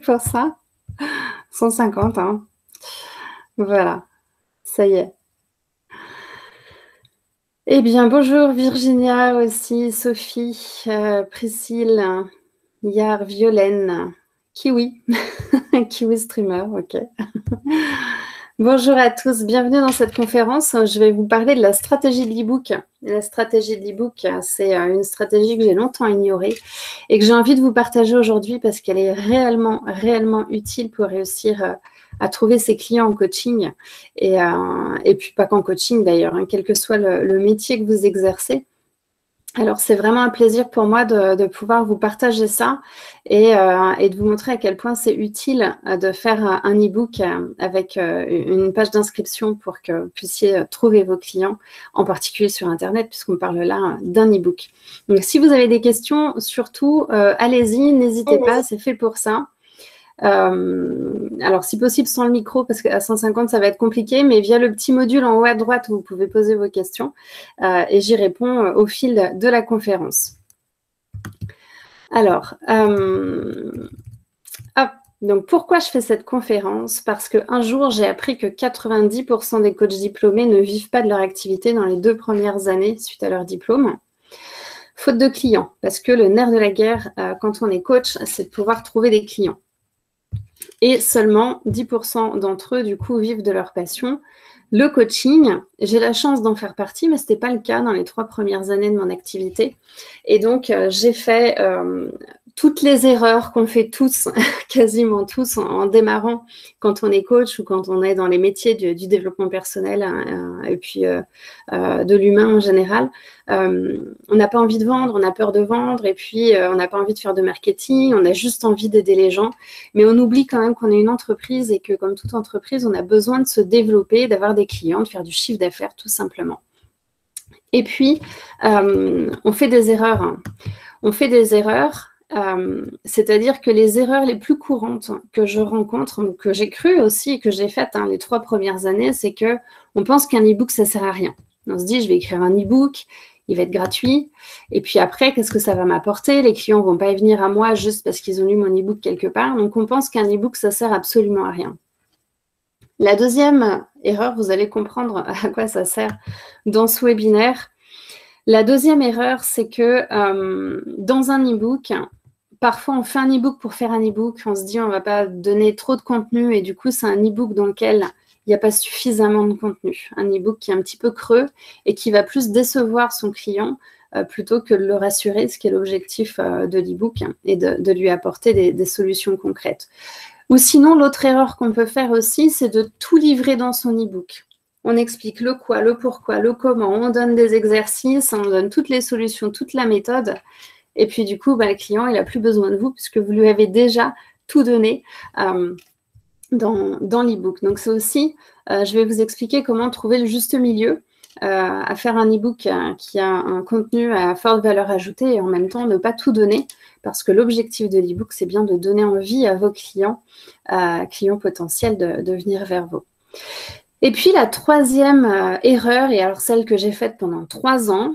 pour ça. 150, hein. Voilà, ça y est. Eh bien, bonjour Virginia aussi, Sophie, Priscille, Yar, Violaine, Kiwi, Kiwi Streamer, ok. Bonjour à tous, bienvenue dans cette conférence. Je vais vous parler de la stratégie de l'e-book. La stratégie de l'e-book, c'est une stratégie que j'ai longtemps ignorée et que j'ai envie de vous partager aujourd'hui parce qu'elle est réellement utile pour réussir à trouver ses clients en coaching et puis pas qu'en coaching d'ailleurs, hein, quel que soit le métier que vous exercez. Alors, c'est vraiment un plaisir pour moi de pouvoir vous partager ça et de vous montrer à quel point c'est utile de faire un e-book avec une page d'inscription pour que vous puissiez trouver vos clients, en particulier sur Internet, puisqu'on parle là d'un e-book. Donc, si vous avez des questions, surtout, allez-y, n'hésitez pas, c'est fait pour ça. Alors, si possible, sans le micro, parce qu'à 150, ça va être compliqué, mais via le petit module en haut à droite où vous pouvez poser vos questions et j'y réponds au fil de la conférence. Alors, donc pourquoi je fais cette conférence? Parce qu'un jour, j'ai appris que 90% des coachs diplômés ne vivent pas de leur activité dans les 2 premières années suite à leur diplôme. Faute de clients, parce que le nerf de la guerre, quand on est coach, c'est de pouvoir trouver des clients. Et seulement 10% d'entre eux, du coup, vivent de leur passion. Le coaching, j'ai la chance d'en faire partie, mais ce n'était pas le cas dans les 3 premières années de mon activité. Et donc, j'ai fait toutes les erreurs qu'on fait tous, quasiment tous, en démarrant quand on est coach ou quand on est dans les métiers du développement personnel et puis de l'humain en général. On n'a pas envie de vendre, on a peur de vendre et puis on n'a pas envie de faire de marketing, on a juste envie d'aider les gens. Mais on oublie quand même qu'on est une entreprise et que comme toute entreprise, on a besoin de se développer, d'avoir des clients, de faire du chiffre d'affaires tout simplement. Et puis, on fait des erreurs. Hein. On fait des erreurs. C'est-à-dire que les erreurs les plus courantes que je rencontre, que j'ai cru aussi et que j'ai faites les 3 premières années, c'est qu'on pense qu'un e-book, ça ne sert à rien. On se dit, je vais écrire un e-book, il va être gratuit, et puis après, qu'est-ce que ça va m'apporter? Les clients ne vont pas venir à moi juste parce qu'ils ont lu mon e-book quelque part, donc on pense qu'un e-book, ça ne sert absolument à rien. La deuxième erreur, vous allez comprendre à quoi ça sert dans ce webinaire. La deuxième erreur, c'est que dans un e-book, parfois, on fait un e-book pour faire un e-book. On se dit, on ne va pas donner trop de contenu. Et du coup, c'est un e-book dans lequel il n'y a pas suffisamment de contenu. Un e-book qui est un petit peu creux et qui va plus décevoir son client plutôt que de le rassurer, ce qui est l'objectif de l'e-book, et de lui apporter des solutions concrètes. Ou sinon, l'autre erreur qu'on peut faire aussi, c'est de tout livrer dans son e-book. On explique le quoi, le pourquoi, le comment. On donne des exercices, on donne toutes les solutions, toute la méthode. Et puis, du coup, le client, il n'a plus besoin de vous puisque vous lui avez déjà tout donné dans l'e-book. Donc, c'est aussi, je vais vous expliquer comment trouver le juste milieu à faire un e-book qui a un contenu à forte valeur ajoutée et en même temps ne pas tout donner parce que l'objectif de l'e-book, c'est bien de donner envie à vos clients, clients potentiels de venir vers vous. Et puis, la troisième erreur, et alors celle que j'ai faite pendant 3 ans,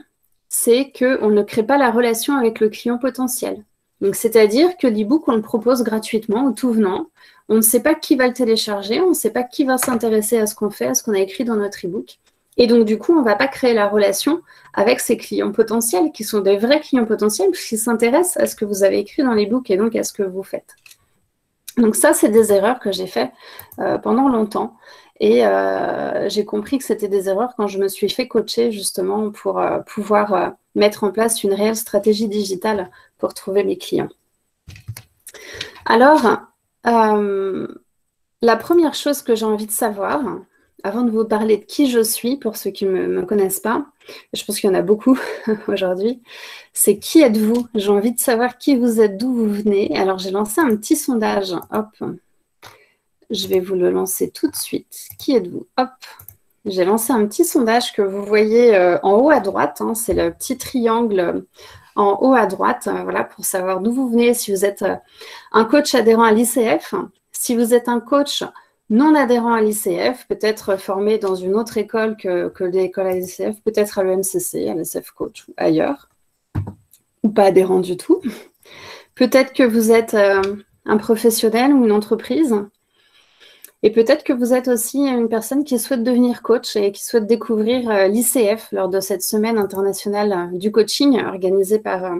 c'est qu'on ne crée pas la relation avec le client potentiel. Donc, c'est-à-dire que l'e-book, on le propose gratuitement au tout venant. On ne sait pas qui va le télécharger, on ne sait pas qui va s'intéresser à ce qu'on fait, à ce qu'on a écrit dans notre e-book. Et donc, du coup, on ne va pas créer la relation avec ces clients potentiels, qui sont des vrais clients potentiels, puisqu'ils s'intéressent à ce que vous avez écrit dans l'e-book et donc à ce que vous faites. Donc ça, c'est des erreurs que j'ai faites pendant longtemps. Et j'ai compris que c'était des erreurs quand je me suis fait coacher justement pour pouvoir mettre en place une réelle stratégie digitale pour trouver mes clients. Alors, la première chose que j'ai envie de savoir, avant de vous parler de qui je suis, pour ceux qui ne me connaissent pas, je pense qu'il y en a beaucoup aujourd'hui, c'est qui êtes-vous? J'ai envie de savoir qui vous êtes, d'où vous venez. Alors, j'ai lancé un petit sondage. Hop. Je vais vous le lancer tout de suite. Qui êtes-vous? Hop. J'ai lancé un petit sondage que vous voyez en haut à droite. Hein, c'est le petit triangle en haut à droite. Voilà, pour savoir d'où vous venez. Si vous êtes un coach adhérent à l'ICF, si vous êtes un coach non adhérent à l'ICF, peut-être formé dans une autre école que l'école à l'ICF, peut-être à l'EMCC, à l'ICF Coach ou ailleurs, ou pas adhérent du tout. Peut-être que vous êtes un professionnel ou une entreprise. Et peut-être que vous êtes aussi une personne qui souhaite devenir coach et qui souhaite découvrir l'ICF lors de cette semaine internationale du coaching organisée par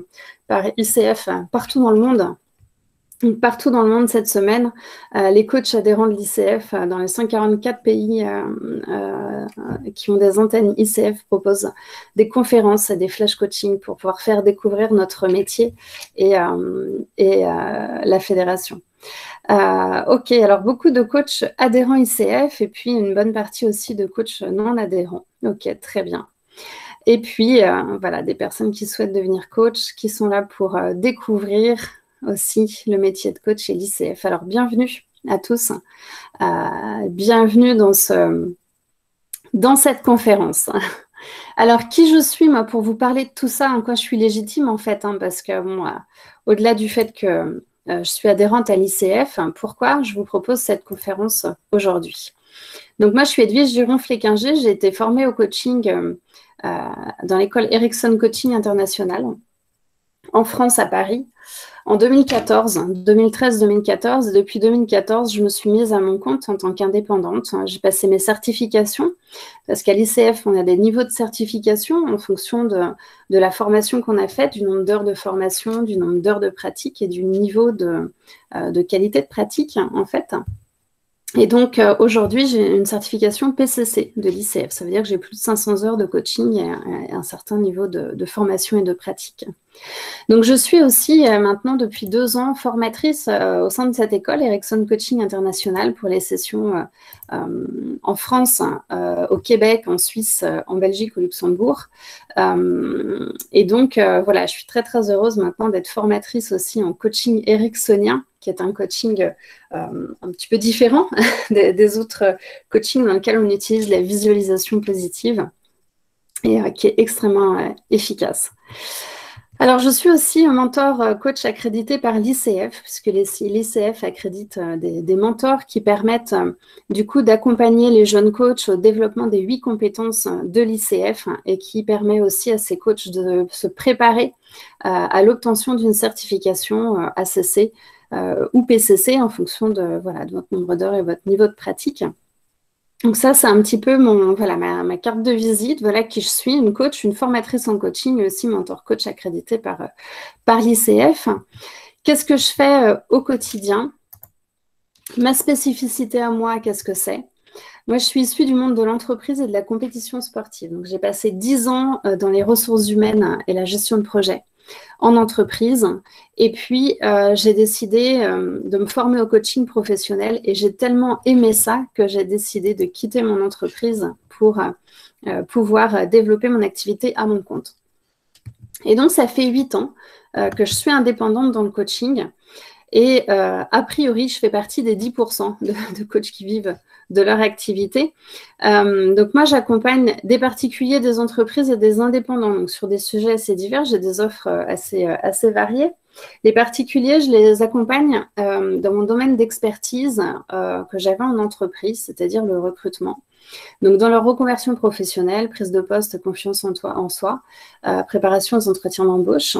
ICF partout dans le monde. Partout dans le monde cette semaine, les coachs adhérents de l'ICF dans les 144 pays qui ont des antennes ICF proposent des conférences et des flash coaching pour pouvoir faire découvrir notre métier et la fédération. Ok, alors beaucoup de coachs adhérents ICF et puis une bonne partie aussi de coachs non adhérents. Ok, très bien. Et puis, voilà, des personnes qui souhaitent devenir coach, qui sont là pour découvrir aussi le métier de coach et l'ICF. Alors, bienvenue à tous. Bienvenue dans cette conférence. Alors, qui je suis, moi, pour vous parler de tout ça, en quoi je suis légitime, en fait, parce que, bon, au-delà du fait que je suis adhérente à l'ICF, pourquoi je vous propose cette conférence aujourd'hui? Donc, moi, je suis Edwige Duron-Fléquinger. J'ai été formée au coaching dans l'école Ericsson Coaching International en France, à Paris, en 2014, 2013-2014. Depuis 2014, je me suis mise à mon compte en tant qu'indépendante. J'ai passé mes certifications, parce qu'à l'ICF, on a des niveaux de certification en fonction de la formation qu'on a faite, du nombre d'heures de formation, du nombre d'heures de pratique et du niveau de qualité de pratique, en fait. Et donc, aujourd'hui, j'ai une certification PCC de l'ICF. Ça veut dire que j'ai plus de 500 heures de coaching et un certain niveau de formation et de pratique. Donc, je suis aussi maintenant, depuis 2 ans, formatrice au sein de cette école, Ericsson Coaching International, pour les sessions en France, au Québec, en Suisse, en Belgique, au Luxembourg. Et donc, voilà, je suis très, très heureuse maintenant d'être formatrice aussi en coaching ericksonien, qui est un coaching un petit peu différent des autres coachings dans lesquels on utilise la visualisation positive et qui est extrêmement efficace. Alors, je suis aussi un mentor coach accrédité par l'ICF, puisque l'ICF accrédite des mentors qui permettent du coup d'accompagner les jeunes coachs au développement des 8 compétences de l'ICF et qui permet aussi à ces coachs de se préparer à l'obtention d'une certification ACC ou PCC en fonction de votre nombre d'heures et votre niveau de pratique. Donc ça, c'est un petit peu ma carte de visite. Voilà qui je suis, une coach, une formatrice en coaching, mais aussi mentor coach accrédité par l'ICF. Qu'est-ce que je fais au quotidien? Ma spécificité à moi, qu'est-ce que c'est? Moi, je suis issue du monde de l'entreprise et de la compétition sportive. Donc, j'ai passé 10 ans dans les ressources humaines et la gestion de projet en entreprise. Et puis, j'ai décidé de me former au coaching professionnel et j'ai tellement aimé ça que j'ai décidé de quitter mon entreprise pour pouvoir développer mon activité à mon compte. Et donc, ça fait 8 ans que je suis indépendante dans le coaching. Et a priori, je fais partie des 10% de coachs qui vivent de leur activité. Donc moi, j'accompagne des particuliers, des entreprises et des indépendants. Donc sur des sujets assez divers, j'ai des offres assez variées. Les particuliers, je les accompagne dans mon domaine d'expertise que j'avais en entreprise, c'est-à-dire le recrutement. Donc dans leur reconversion professionnelle, prise de poste, confiance en soi, préparation aux entretiens d'embauche.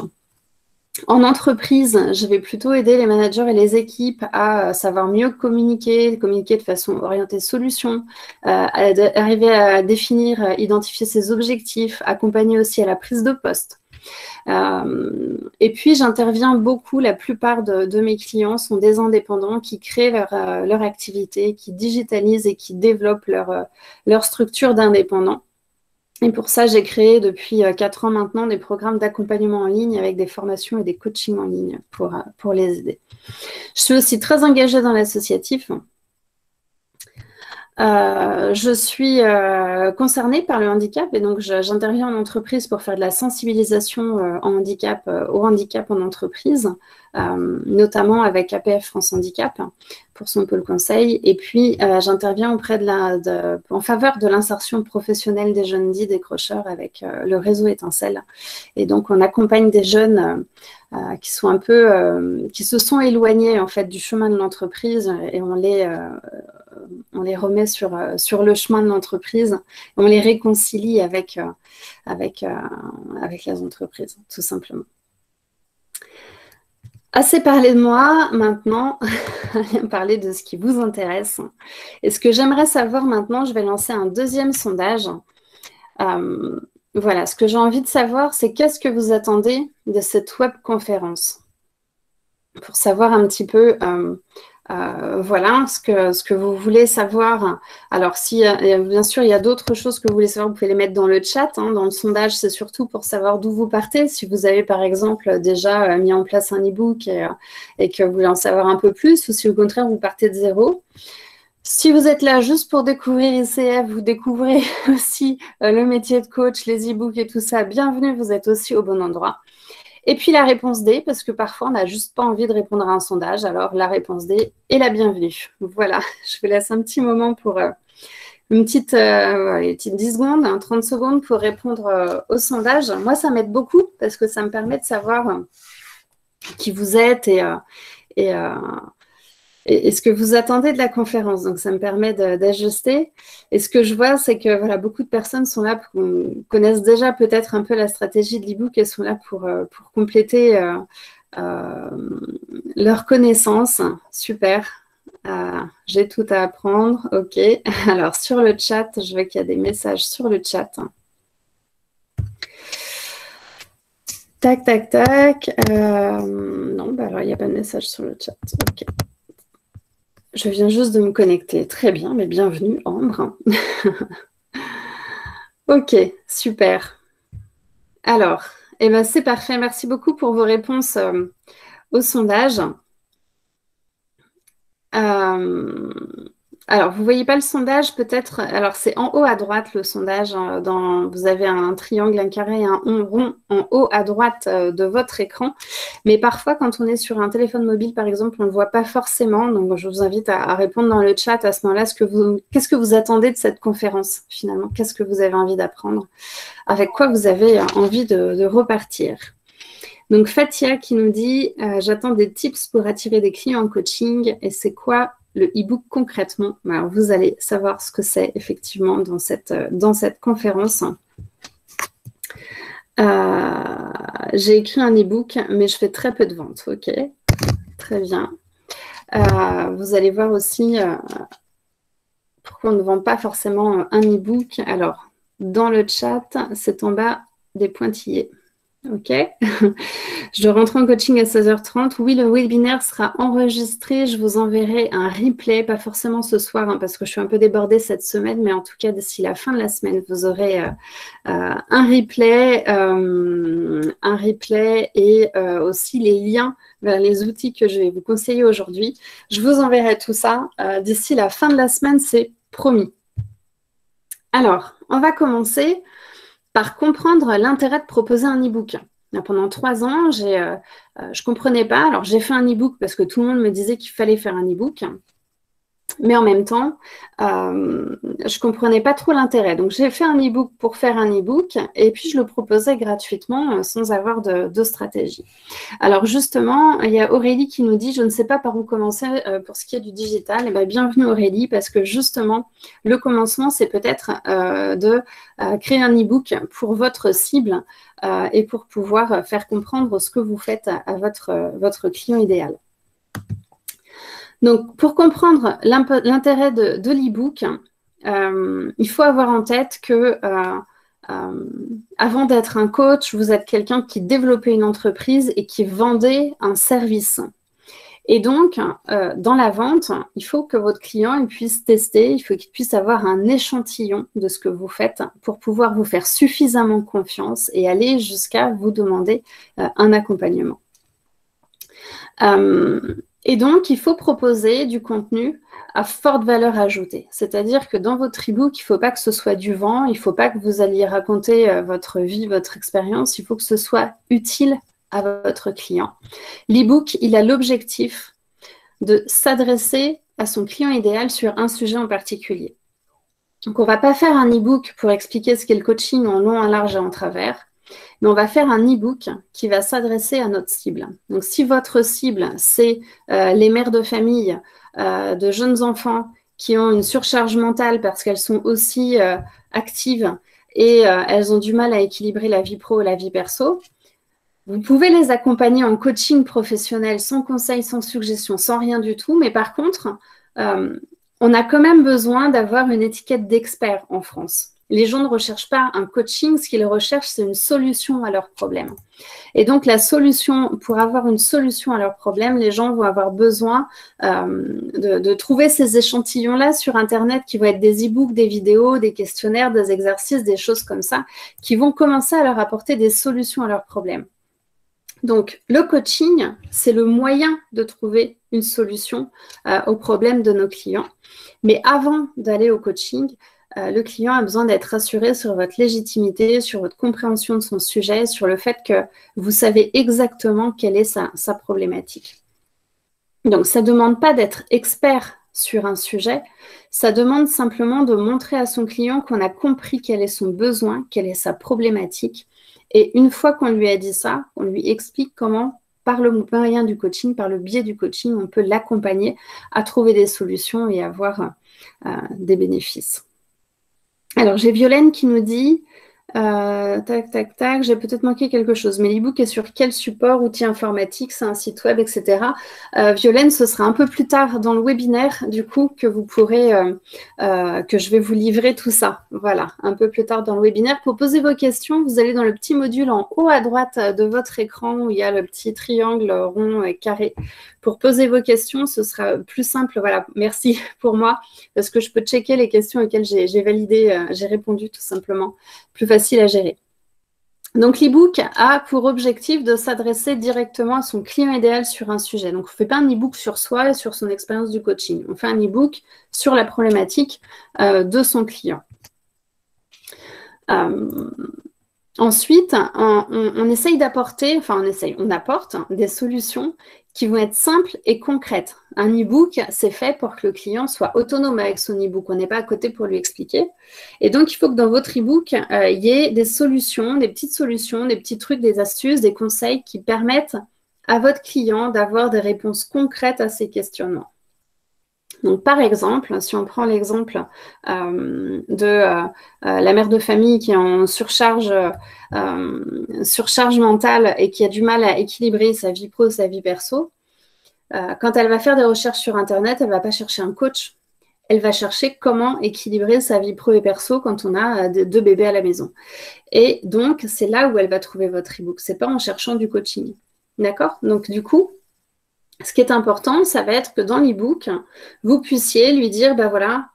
En entreprise, je vais plutôt aider les managers et les équipes à savoir mieux communiquer de façon orientée solution, arriver à définir, identifier ses objectifs, accompagner aussi à la prise de poste. Et puis, j'interviens beaucoup, la plupart de mes clients sont des indépendants qui créent leur activité, qui digitalisent et qui développent leur structure d'indépendants. Et pour ça, j'ai créé depuis 4 ans maintenant des programmes d'accompagnement en ligne avec des formations et des coachings en ligne pour les aider. Je suis aussi très engagée dans l'associatif. Je suis concernée par le handicap et donc j'interviens en entreprise pour faire de la sensibilisation au handicap en entreprise, notamment avec APF France Handicap pour son pôle conseil. Et puis j'interviens en faveur de l'insertion professionnelle des jeunes dits décrocheurs avec le réseau Étincelle. Et donc on accompagne des jeunes qui sont qui se sont éloignés en fait du chemin de l'entreprise et on les remet sur le chemin de l'entreprise, on les réconcilie avec les entreprises, tout simplement. Assez parlé de moi, maintenant, parler de ce qui vous intéresse. Et ce que j'aimerais savoir maintenant, je vais lancer un deuxième sondage. Euh, voilà, ce que j'ai envie de savoir, c'est qu'est-ce que vous attendez de cette webconférence? Pour savoir un petit peu, voilà, ce que vous voulez savoir. Alors, si, bien sûr, il y a d'autres choses que vous voulez savoir, vous pouvez les mettre dans le chat. Hein. Dans le sondage, c'est surtout pour savoir d'où vous partez. Si vous avez, par exemple, déjà mis en place un e-book et que vous voulez en savoir un peu plus, ou si au contraire, vous partez de zéro. Si vous êtes là juste pour découvrir ICF, vous découvrez aussi le métier de coach, les e-books et tout ça, bienvenue, vous êtes aussi au bon endroit. Et puis la réponse D, parce que parfois on n'a juste pas envie de répondre à un sondage, alors la réponse D est la bienvenue. Voilà, je vous laisse un petit moment pour une petite 10 secondes, 30 secondes pour répondre au sondage. Moi, ça m'aide beaucoup parce que ça me permet de savoir qui vous êtes et ce que vous attendez de la conférence. Donc, ça me permet d'ajuster. Et ce que je vois, c'est que voilà, beaucoup de personnes sont là, connaissent déjà peut-être un peu la stratégie de l'e-book et sont là pour compléter leurs connaissances. Super. J'ai tout à apprendre. OK. Alors, sur le chat, je vois qu'il y a des messages sur le chat. Tac, tac, tac. Non, bah alors, il n'y a pas de message sur le chat. OK. Je viens juste de me connecter. Très bien, mais bienvenue, Ambre. Ok, super. Alors, eh ben, c'est parfait. Merci beaucoup pour vos réponses au sondage. Alors, vous ne voyez pas le sondage, peut-être. Alors, c'est en haut à droite le sondage. Vous avez un triangle, un carré, un rond en haut à droite de votre écran. Mais parfois, quand on est sur un téléphone mobile, par exemple, on ne le voit pas forcément. Donc, je vous invite à répondre dans le chat à ce moment-là. Qu'est-ce que vous attendez de cette conférence, finalement? Qu'est-ce que vous avez envie d'apprendre? Avec quoi vous avez envie de repartir? Donc, Fatia qui nous dit « J'attends des tips pour attirer des clients en coaching. Et c'est quoi le e-book concrètement ?» Alors, vous allez savoir ce que c'est effectivement dans cette conférence. J'ai écrit un e-book, mais je fais très peu de ventes. OK, très bien. Vous allez voir aussi pourquoi on ne vend pas forcément un e-book. Alors, dans le chat, c'est en bas des pointillés. OK. Je dois rentrer en coaching à 16h30. Oui, le webinaire sera enregistré. Je vous enverrai un replay, pas forcément ce soir, hein, parce que je suis un peu débordée cette semaine, mais en tout cas, d'ici la fin de la semaine, vous aurez un replay et aussi les liens vers les outils que je vais vous conseiller aujourd'hui. Je vous enverrai tout ça d'ici la fin de la semaine, c'est promis. Alors, on va commencer par comprendre l'intérêt de proposer un e-book. Pendant 3 ans, je ne comprenais pas. Alors, j'ai fait un e-book parce que tout le monde me disait qu'il fallait faire un e-book. Mais en même temps, je ne comprenais pas trop l'intérêt. Donc, j'ai fait un e-book pour faire un e-book et puis je le proposais gratuitement sans avoir de stratégie. Alors, justement, il y a Aurélie qui nous dit « Je ne sais pas par où commencer pour ce qui est du digital. » Eh bien, bienvenue Aurélie, parce que justement, le commencement, c'est peut-être de créer un e-book pour votre cible et pour pouvoir faire comprendre ce que vous faites à votre client idéal. Donc, pour comprendre l'intérêt de l'e-book, il faut avoir en tête que avant d'être un coach, vous êtes quelqu'un qui développait une entreprise et qui vendait un service. Et donc, dans la vente, il faut que votre client puisse tester, il faut qu'il puisse avoir un échantillon de ce que vous faites pour pouvoir vous faire suffisamment confiance et aller jusqu'à vous demander un accompagnement. Et donc, il faut proposer du contenu à forte valeur ajoutée. C'est-à-dire que dans votre e-book, il ne faut pas que ce soit du vent, il ne faut pas que vous alliez raconter votre vie, votre expérience, il faut que ce soit utile à votre client. L'e-book, il a l'objectif de s'adresser à son client idéal sur un sujet en particulier. Donc, on ne va pas faire un e-book pour expliquer ce qu'est le coaching en long, en large et en travers. Mais on va faire un e-book qui va s'adresser à notre cible. Donc, si votre cible, c'est les mères de famille, de jeunes enfants qui ont une surcharge mentale parce qu'elles sont aussi actives et elles ont du mal à équilibrer la vie pro et la vie perso, Vous pouvez les accompagner en coaching professionnel sans conseil, sans suggestion, sans rien du tout. Mais par contre, on a quand même besoin d'avoir une étiquette d'expert en France. Les gens ne recherchent pas un coaching, ce qu'ils recherchent, c'est une solution à leurs problèmes. Et donc, la solution, pour avoir une solution à leurs problèmes, les gens vont avoir besoin de trouver ces échantillons-là sur Internet qui vont être des e-books, des vidéos, des questionnaires, des exercices, des choses comme ça, qui vont commencer à leur apporter des solutions à leurs problèmes. Donc, le coaching, c'est le moyen de trouver une solution aux problèmes de nos clients. Mais avant d'aller au coaching, le client a besoin d'être rassuré sur votre légitimité, sur votre compréhension de son sujet, sur le fait que vous savez exactement quelle est sa problématique. Donc, ça ne demande pas d'être expert sur un sujet, ça demande simplement de montrer à son client qu'on a compris quel est son besoin, quelle est sa problématique. Et une fois qu'on lui a dit ça, on lui explique comment, par le moyen du coaching, par le biais du coaching, on peut l'accompagner à trouver des solutions et avoir des bénéfices. Alors, j'ai Violaine qui nous dit, tac, tac, tac, j'ai peut-être manqué quelque chose, mais l'e-book est sur quel support, outil informatique, c'est un site web, etc. Violaine, ce sera un peu plus tard dans le webinaire, du coup, que vous pourrez, que je vais vous livrer tout ça. Voilà, un peu plus tard dans le webinaire. Pour poser vos questions, vous allez dans le petit module en haut à droite de votre écran où il y a le petit triangle rond et carré. Pour poser vos questions, ce sera plus simple. Voilà, merci pour moi, parce que je peux checker les questions auxquelles j'ai validé, j'ai répondu tout simplement. Plus facile à gérer. Donc, l'e-book a pour objectif de s'adresser directement à son client idéal sur un sujet. Donc, on ne fait pas un e-book sur soi et sur son expérience du coaching. On fait un e-book sur la problématique de son client. Ensuite, on essaye d'apporter, enfin on apporte des solutions qui vont être simples et concrètes. Un e-book, c'est fait pour que le client soit autonome avec son e-book. On n'est pas à côté pour lui expliquer. Et donc, il faut que dans votre e-book, il y ait des solutions, des petits trucs, des astuces, des conseils qui permettent à votre client d'avoir des réponses concrètes à ses questionnements. Donc, par exemple, si on prend l'exemple de la mère de famille qui est en surcharge mentale et qui a du mal à équilibrer sa vie pro, sa vie perso, quand elle va faire des recherches sur Internet, elle ne va pas chercher un coach. Elle va chercher comment équilibrer sa vie pro et perso quand on a deux bébés à la maison. Et donc, c'est là où elle va trouver votre e-book. Ce n'est pas en cherchant du coaching. D'accord? Donc, du coup, ce qui est important, ça va être que dans l'e-book, vous puissiez lui dire, ben voilà,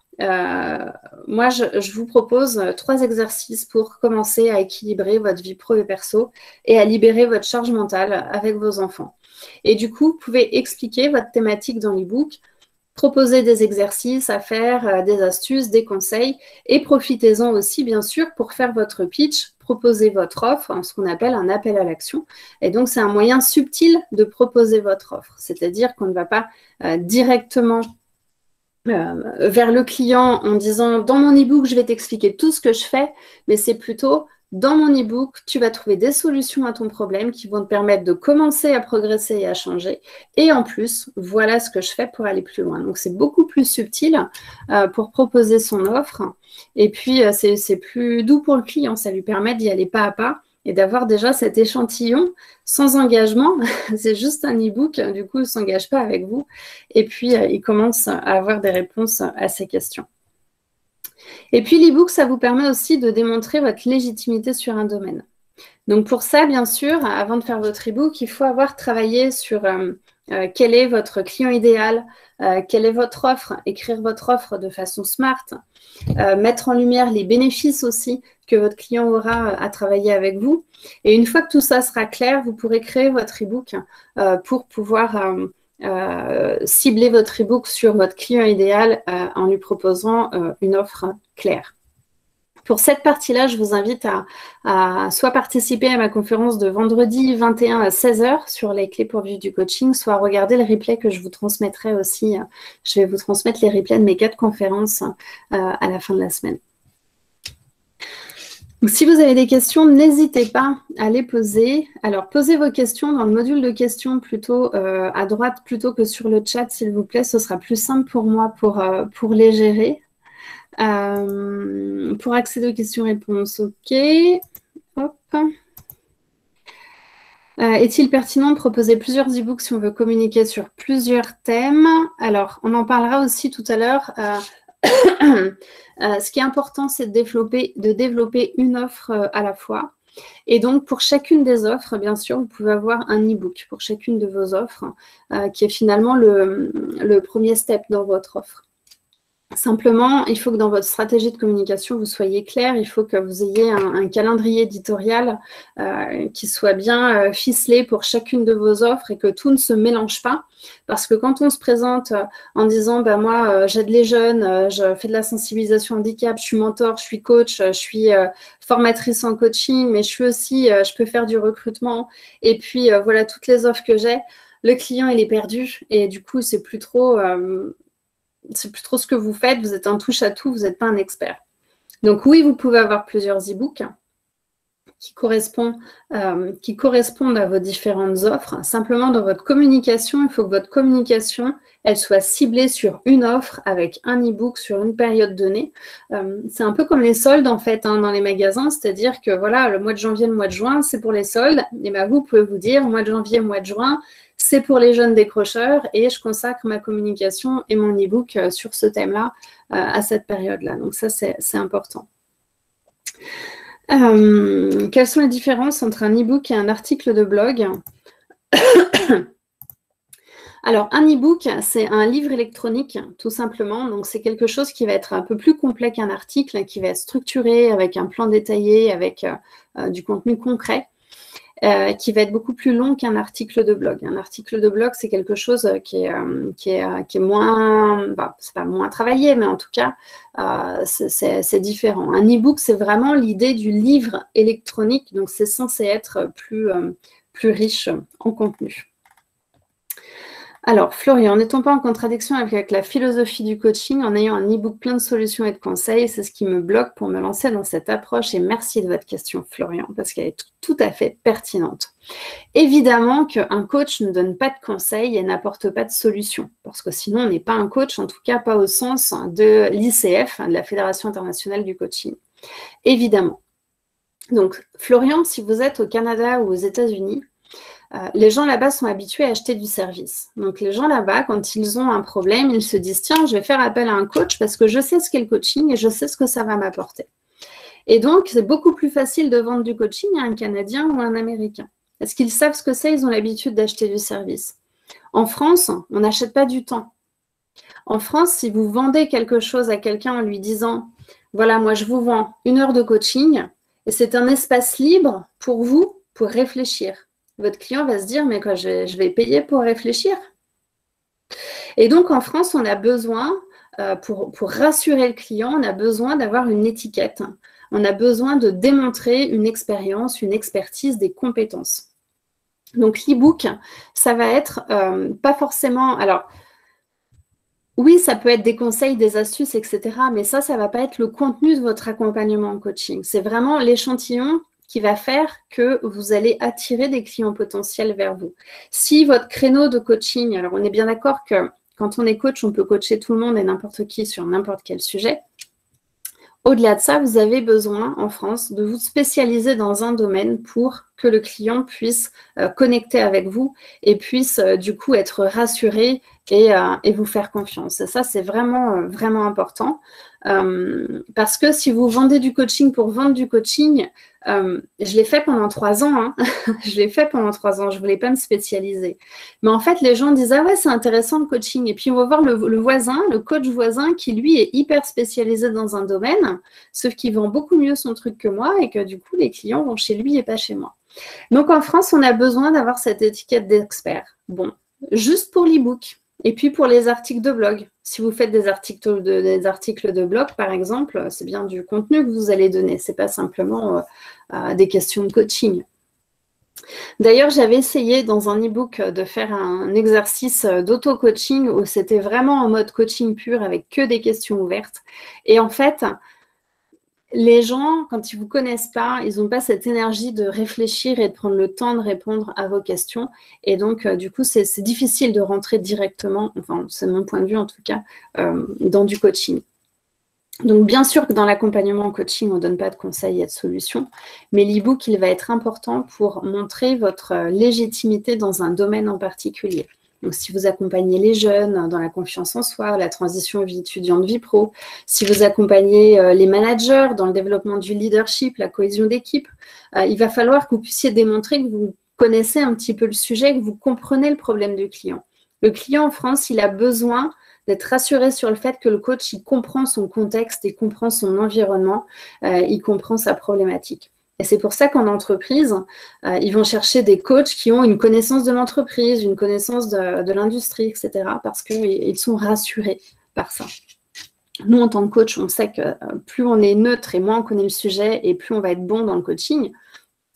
moi, je vous propose 3 exercices pour commencer à équilibrer votre vie pro et perso et à libérer votre charge mentale avec vos enfants. Et du coup, vous pouvez expliquer votre thématique dans l'e-book, proposer des exercices à faire, des astuces, des conseils et profitez-en aussi, bien sûr, pour faire votre pitch, proposer votre offre, ce qu'on appelle un appel à l'action. Et donc, c'est un moyen subtil de votre offre. C'est-à-dire qu'on ne va pas directement vers le client en disant « Dans mon e-book, je vais t'expliquer tout ce que je fais », mais c'est plutôt « Dans mon e-book, tu vas trouver des solutions à ton problème qui vont te permettre de commencer à progresser et à changer. Et en plus, voilà ce que je fais pour aller plus loin. » Donc, c'est beaucoup plus subtil pour proposer son offre. Et puis, c'est plus doux pour le client. Ça lui permet d'y aller pas à pas et d'avoir déjà cet échantillon sans engagement. C'est juste un e-book. Du coup, il ne s'engage pas avec vous. Et puis, il commence à avoir des réponses à ses questions. Et puis, l'e-book, ça vous permet aussi de démontrer votre légitimité sur un domaine. Donc, pour ça, bien sûr, avant de faire votre e-book, il faut avoir travaillé sur quel est votre client idéal, quelle est votre offre, écrire votre offre de façon smart, mettre en lumière les bénéfices aussi que votre client aura à travailler avec vous. Et une fois que tout ça sera clair, vous pourrez créer votre e-book pour pouvoir cibler votre e-book sur votre client idéal en lui proposant une offre claire. Pour cette partie-là, je vous invite à soit participer à ma conférence de vendredi 21 à 16 h sur les clés pour vivre du coaching, soit regarder le replay que je vous transmettrai aussi. Je vais vous transmettre les replays de mes 4 conférences à la fin de la semaine. Donc, si vous avez des questions, n'hésitez pas à les poser. Alors, posez vos questions dans le module de questions plutôt à droite plutôt que sur le chat, s'il vous plaît. Ce sera plus simple pour moi pour les gérer. Pour accéder aux questions-réponses, ok. Hop. Est-il pertinent de proposer plusieurs e-books si on veut communiquer sur plusieurs thèmes? Alors, on en parlera aussi tout à l'heure. Ce qui est important, c'est de développer une offre à la fois. Et donc, pour chacune des offres, bien sûr, vous pouvez avoir un e-book pour chacune de vos offres, qui est finalement le premier step dans votre offre. Simplement, il faut que dans votre stratégie de communication, vous soyez clair. Il faut que vous ayez un calendrier éditorial qui soit bien ficelé pour chacune de vos offres et que tout ne se mélange pas. Parce que quand on se présente en disant « moi, j'aide les jeunes, je fais de la sensibilisation handicap, je suis mentor, je suis coach, je suis formatrice en coaching, mais je suis aussi, je peux faire du recrutement. Et puis, voilà toutes les offres que j'ai. » Le client, il est perdu et du coup, c'est plus trop ce que vous faites, vous êtes un touche-à-tout, vous n'êtes pas un expert. Donc oui, vous pouvez avoir plusieurs e-books qui correspondent à vos différentes offres. Simplement, dans votre communication, il faut que votre communication, elle soit ciblée sur une offre avec un e-book sur une période donnée. C'est un peu comme les soldes, en fait, dans les magasins, c'est-à-dire que voilà, le mois de janvier, le mois de juin, c'est pour les soldes. Et bien, vous pouvez vous dire, mois de janvier, mois de juin, c'est pour les jeunes décrocheurs et je consacre ma communication et mon e-book sur ce thème-là à cette période-là. Donc ça, c'est important. Quelles sont les différences entre un e-book et un article de blog? Alors, un e-book, c'est un livre électronique, tout simplement. Donc, c'est quelque chose qui va être un peu plus complet qu'un article, qui va être structuré avec un plan détaillé, avec du contenu concret. Qui va être beaucoup plus long qu'un article de blog. Un article de blog, c'est quelque chose qui est moins, c'est pas moins travaillé, mais en tout cas, c'est différent. Un e-book, c'est vraiment l'idée du livre électronique, donc c'est censé être plus riche en contenu. Alors, Florian, n'est-on pas en contradiction avec la philosophie du coaching en ayant un e-book plein de solutions et de conseils? C'est ce qui me bloque pour me lancer dans cette approche. Et merci de votre question, Florian, parce qu'elle est tout à fait pertinente. Évidemment qu'un coach ne donne pas de conseils et n'apporte pas de solutions, parce que sinon, on n'est pas un coach, en tout cas pas au sens de l'ICF, de la Fédération internationale du coaching. Évidemment. Donc, Florian, si vous êtes au Canada ou aux États-Unis, les gens là-bas sont habitués à acheter du service. Donc, les gens là-bas, quand ils ont un problème, ils se disent « Tiens, je vais faire appel à un coach parce que je sais ce qu'est le coaching et je sais ce que ça va m'apporter. » Et donc, c'est beaucoup plus facile de vendre du coaching à un Canadien ou à un Américain. Parce qu'ils savent ce que c'est, ils ont l'habitude d'acheter du service. En France, on n'achète pas du temps. En France, si vous vendez quelque chose à quelqu'un en lui disant « Voilà, moi, je vous vends 1 heure de coaching et c'est un espace libre pour vous pour réfléchir. » Votre client va se dire, mais quoi, je vais payer pour réfléchir. Et donc, en France, on a besoin, pour rassurer le client, on a besoin d'avoir une étiquette. On a besoin de démontrer une expérience, une expertise, des compétences. Donc, l'e-book, ça va être pas forcément... Alors, oui, ça peut être des conseils, des astuces, etc. Mais ça ne va pas être le contenu de votre accompagnement en coaching. C'est vraiment l'échantillon qui va faire que vous allez attirer des clients potentiels vers vous. Si votre créneau de coaching, alors on est bien d'accord que quand on est coach, on peut coacher tout le monde et n'importe qui sur n'importe quel sujet. Au-delà de ça, vous avez besoin en France de vous spécialiser dans un domaine pour que le client puisse connecter avec vous et puisse du coup être rassuré et vous faire confiance. Et ça, c'est vraiment, vraiment important. Parce que si vous vendez du coaching pour vendre du coaching, je l'ai fait pendant 3 ans. Hein. Je l'ai fait pendant 3 ans. Je ne voulais pas me spécialiser. Mais en fait, les gens disent « Ah ouais, c'est intéressant le coaching. » Et puis, on va voir le voisin, le coach voisin qui, lui, est hyper spécialisé dans un domaine, sauf qu'il vend beaucoup mieux son truc que moi et que du coup, les clients vont chez lui et pas chez moi. Donc, en France, on a besoin d'avoir cette étiquette d'expert. Bon, juste pour l'e-book. Et puis, pour les articles de blog. Si vous faites des articles de blog, par exemple, c'est bien du contenu que vous allez donner. Ce n'est pas simplement des questions de coaching. D'ailleurs, j'avais essayé dans un e-book de faire un exercice d'auto-coaching où c'était vraiment en mode coaching pur avec que des questions ouvertes. Et en fait, les gens, quand ils ne vous connaissent pas, ils n'ont pas cette énergie de réfléchir et de prendre le temps de répondre à vos questions. Et donc, du coup, c'est difficile de rentrer directement, enfin, c'est mon point de vue en tout cas, dans du coaching. Donc, bien sûr que dans l'accompagnement en coaching, on ne donne pas de conseils et de solutions, mais l'e-book, il va être important pour montrer votre légitimité dans un domaine en particulier. Donc, si vous accompagnez les jeunes dans la confiance en soi, la transition vie étudiante, vie pro, si vous accompagnez les managers dans le développement du leadership, la cohésion d'équipe, il va falloir que vous puissiez démontrer que vous connaissez un petit peu le sujet, que vous comprenez le problème du client. Le client en France, il a besoin d'être rassuré sur le fait que le coach, il comprend son contexte, il comprend son environnement, il comprend sa problématique. Et c'est pour ça qu'en entreprise, ils vont chercher des coachs qui ont une connaissance de l'entreprise, une connaissance de l'industrie, etc., parce qu'ils sont rassurés par ça. Nous, en tant que coach, on sait que plus on est neutre et moins on connaît le sujet et plus on va être bon dans le coaching.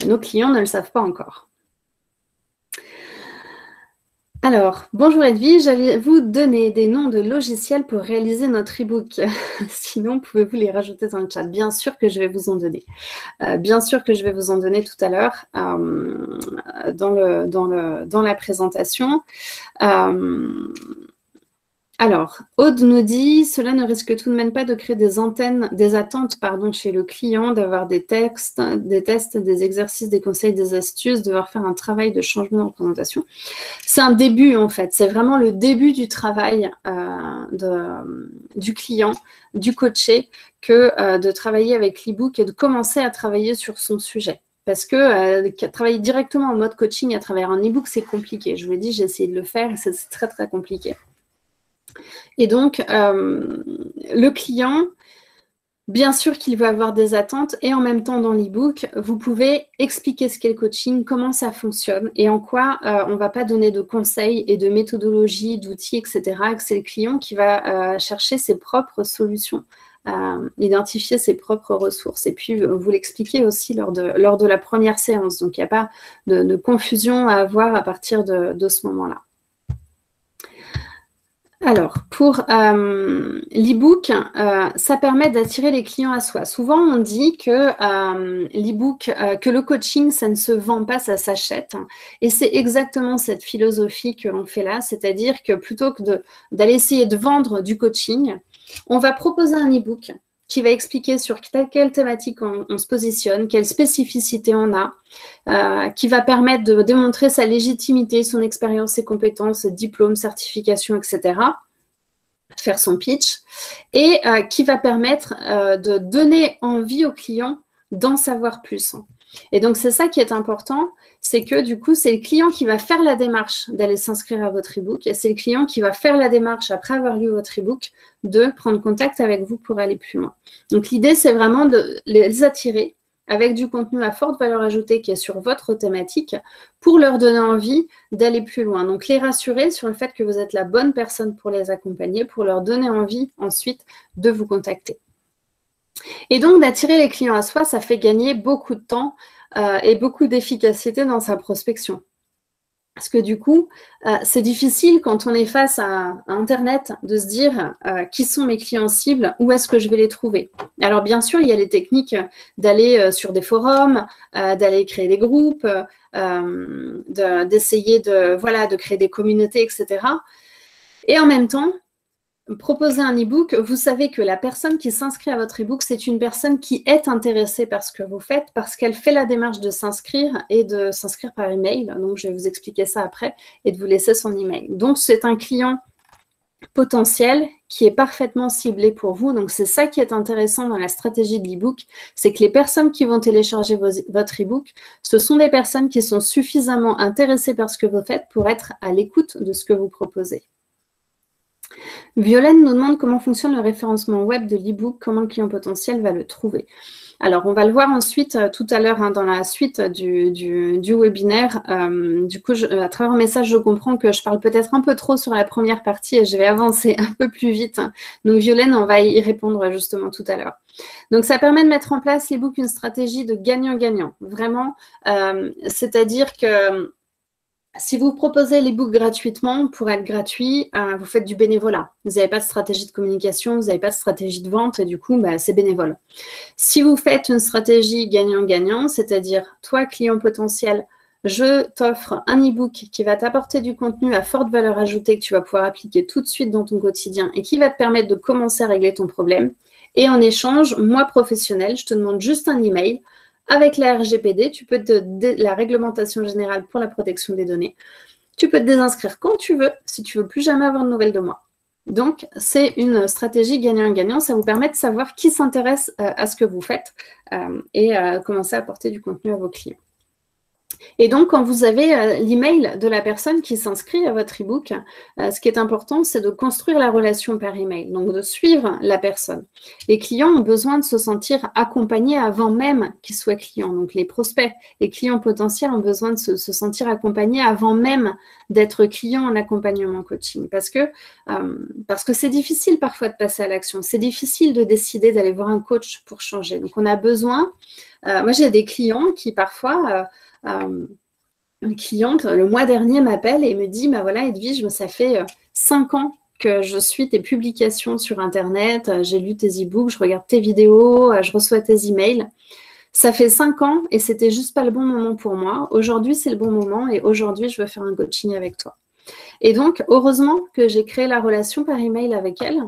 Nos clients ne le savent pas encore. Alors, bonjour Edwige, j'allais vous donner des noms de logiciels pour réaliser notre e-book. Sinon, pouvez-vous les rajouter dans le chat? Bien sûr que je vais vous en donner. Bien sûr que je vais vous en donner tout à l'heure dans la présentation. Alors, Aude nous dit, cela ne risque tout de même pas de créer des attentes chez le client, d'avoir des tests, des exercices, des conseils, des astuces, devoir faire un travail de changement de représentation. C'est un début en fait, c'est vraiment le début du travail du client, du coaché, que de travailler avec l'e-book et de commencer à travailler sur son sujet. Parce que travailler directement en mode coaching à travers un e-book, c'est compliqué. Je vous l'ai dit, j'ai essayé de le faire et c'est très, très compliqué. Et donc, le client, bien sûr qu'il va avoir des attentes et en même temps, dans l'e-book, vous pouvez expliquer ce qu'est le coaching, comment ça fonctionne et en quoi on ne va pas donner de conseils et de méthodologie, d'outils, etc. Que c'est le client qui va chercher ses propres solutions, identifier ses propres ressources. Et puis, vous l'expliquez aussi lors de la première séance. Donc, il n'y a pas de confusion à avoir à partir de ce moment-là. Alors, pour l'e-book, ça permet d'attirer les clients à soi. Souvent, on dit que l'e-book, que le coaching, ça ne se vend pas, ça s'achète. Et c'est exactement cette philosophie que l'on fait là, c'est-à-dire que plutôt que d'aller essayer de vendre du coaching, on va proposer un e-book qui va expliquer sur quelle thématique on se positionne, quelle spécificité on a, qui va permettre de démontrer sa légitimité, son expérience, ses compétences, ses diplômes, certifications, etc., faire son pitch, et qui va permettre de donner envie aux clients d'en savoir plus. Et donc, c'est ça qui est important, c'est que du coup, c'est le client qui va faire la démarche d'aller s'inscrire à votre e-book et c'est le client qui va faire la démarche, après avoir lu votre e-book, de prendre contact avec vous pour aller plus loin. Donc, l'idée, c'est vraiment de les attirer avec du contenu à forte valeur ajoutée qui est sur votre thématique pour leur donner envie d'aller plus loin. Donc, les rassurer sur le fait que vous êtes la bonne personne pour les accompagner, pour leur donner envie ensuite de vous contacter. Et donc, d'attirer les clients à soi, ça fait gagner beaucoup de temps et beaucoup d'efficacité dans sa prospection. Parce que du coup, c'est difficile quand on est face à Internet de se dire qui sont mes clients cibles, où est-ce que je vais les trouver. Alors bien sûr, il y a les techniques d'aller sur des forums, d'aller créer des groupes, d'essayer de créer des communautés, etc. Et en même temps, proposer un e-book, vous savez que la personne qui s'inscrit à votre e-book, c'est une personne qui est intéressée par ce que vous faites, parce qu'elle fait la démarche de s'inscrire et de s'inscrire par email. Donc, je vais vous expliquer ça après et de vous laisser son email. Donc, c'est un client potentiel qui est parfaitement ciblé pour vous. Donc, c'est ça qui est intéressant dans la stratégie de l'e-book, c'est que les personnes qui vont télécharger votre e-book, ce sont des personnes qui sont suffisamment intéressées par ce que vous faites pour être à l'écoute de ce que vous proposez. Violaine nous demande comment fonctionne le référencement web de l'e-book, comment le client potentiel va le trouver. Alors, on va le voir ensuite tout à l'heure dans la suite du webinaire. Du coup, à travers un message, je comprends que je parle peut-être un peu trop sur la première partie et je vais avancer un peu plus vite. Donc, Violaine, on va y répondre justement tout à l'heure. Donc, ça permet de mettre en place l'e-book une stratégie de gagnant-gagnant. Vraiment, c'est-à-dire que si vous proposez l'e-book gratuitement, pour être gratuit, vous faites du bénévolat. Vous n'avez pas de stratégie de communication, vous n'avez pas de stratégie de vente et du coup, c'est bénévole. Si vous faites une stratégie gagnant-gagnant, c'est-à-dire toi, client potentiel, je t'offre un e-book qui va t'apporter du contenu à forte valeur ajoutée que tu vas pouvoir appliquer tout de suite dans ton quotidien et qui va te permettre de commencer à régler ton problème. Et en échange, moi, professionnel, je te demande juste un email avec la RGPD, la réglementation générale pour la protection des données. Tu peux te désinscrire quand tu veux, si tu ne veux plus jamais avoir de nouvelles de moi. Donc, c'est une stratégie gagnant-gagnant. Ça vous permet de savoir qui s'intéresse à ce que vous faites et commencer à apporter du contenu à vos clients. Et donc, quand vous avez l'email de la personne qui s'inscrit à votre e-book, ce qui est important, c'est de construire la relation par email, donc de suivre la personne. Les clients ont besoin de se sentir accompagnés avant même qu'ils soient clients. Donc, les prospects, les clients potentiels ont besoin de se sentir accompagnés avant même d'être clients en accompagnement coaching. Parce que c'est difficile parfois de passer à l'action. C'est difficile de décider d'aller voir un coach pour changer. Donc, on a besoin... moi, j'ai des clients qui parfois... une cliente, le mois dernier, m'appelle et me dit, bah voilà, Edwige, ça fait 5 ans que je suis tes publications sur Internet, j'ai lu tes e-books, je regarde tes vidéos, je reçois tes emails. Ça fait 5 ans et c'était juste pas le bon moment pour moi. Aujourd'hui, c'est le bon moment et aujourd'hui, je veux faire un coaching avec toi. Et donc, heureusement que j'ai créé la relation par email avec elle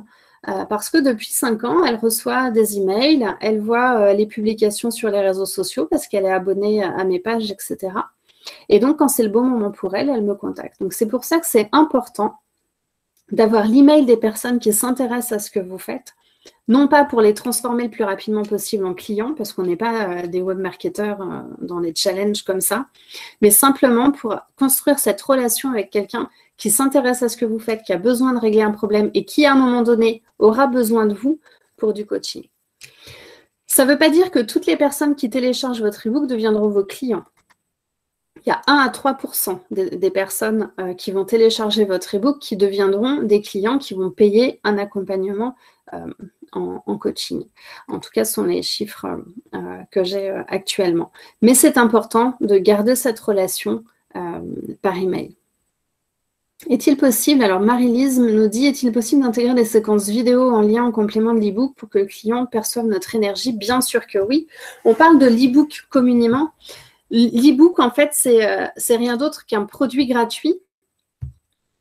parce que depuis 5 ans, elle reçoit des emails, elle voit les publications sur les réseaux sociaux parce qu'elle est abonnée à mes pages, etc. Et donc, quand c'est le bon moment pour elle, elle me contacte. Donc, c'est pour ça que c'est important d'avoir l'email des personnes qui s'intéressent à ce que vous faites, non pas pour les transformer le plus rapidement possible en clients, parce qu'on n'est pas des webmarketeurs dans des challenges comme ça, mais simplement pour construire cette relation avec quelqu'un qui s'intéresse à ce que vous faites, qui a besoin de régler un problème et qui, à un moment donné, aura besoin de vous pour du coaching. Ça ne veut pas dire que toutes les personnes qui téléchargent votre e-book deviendront vos clients. Il y a 1 à 3% des personnes qui vont télécharger votre e-book qui deviendront des clients qui vont payer un accompagnement en coaching. En tout cas, ce sont les chiffres que j'ai actuellement. Mais c'est important de garder cette relation par email. Est-il possible, alors Marie-Lise nous dit, est-il possible d'intégrer des séquences vidéo en lien en complément de l'e-book pour que le client perçoive notre énergie? Bien sûr que oui. On parle de l'e-book communément. L'e-book, en fait, c'est rien d'autre qu'un produit gratuit.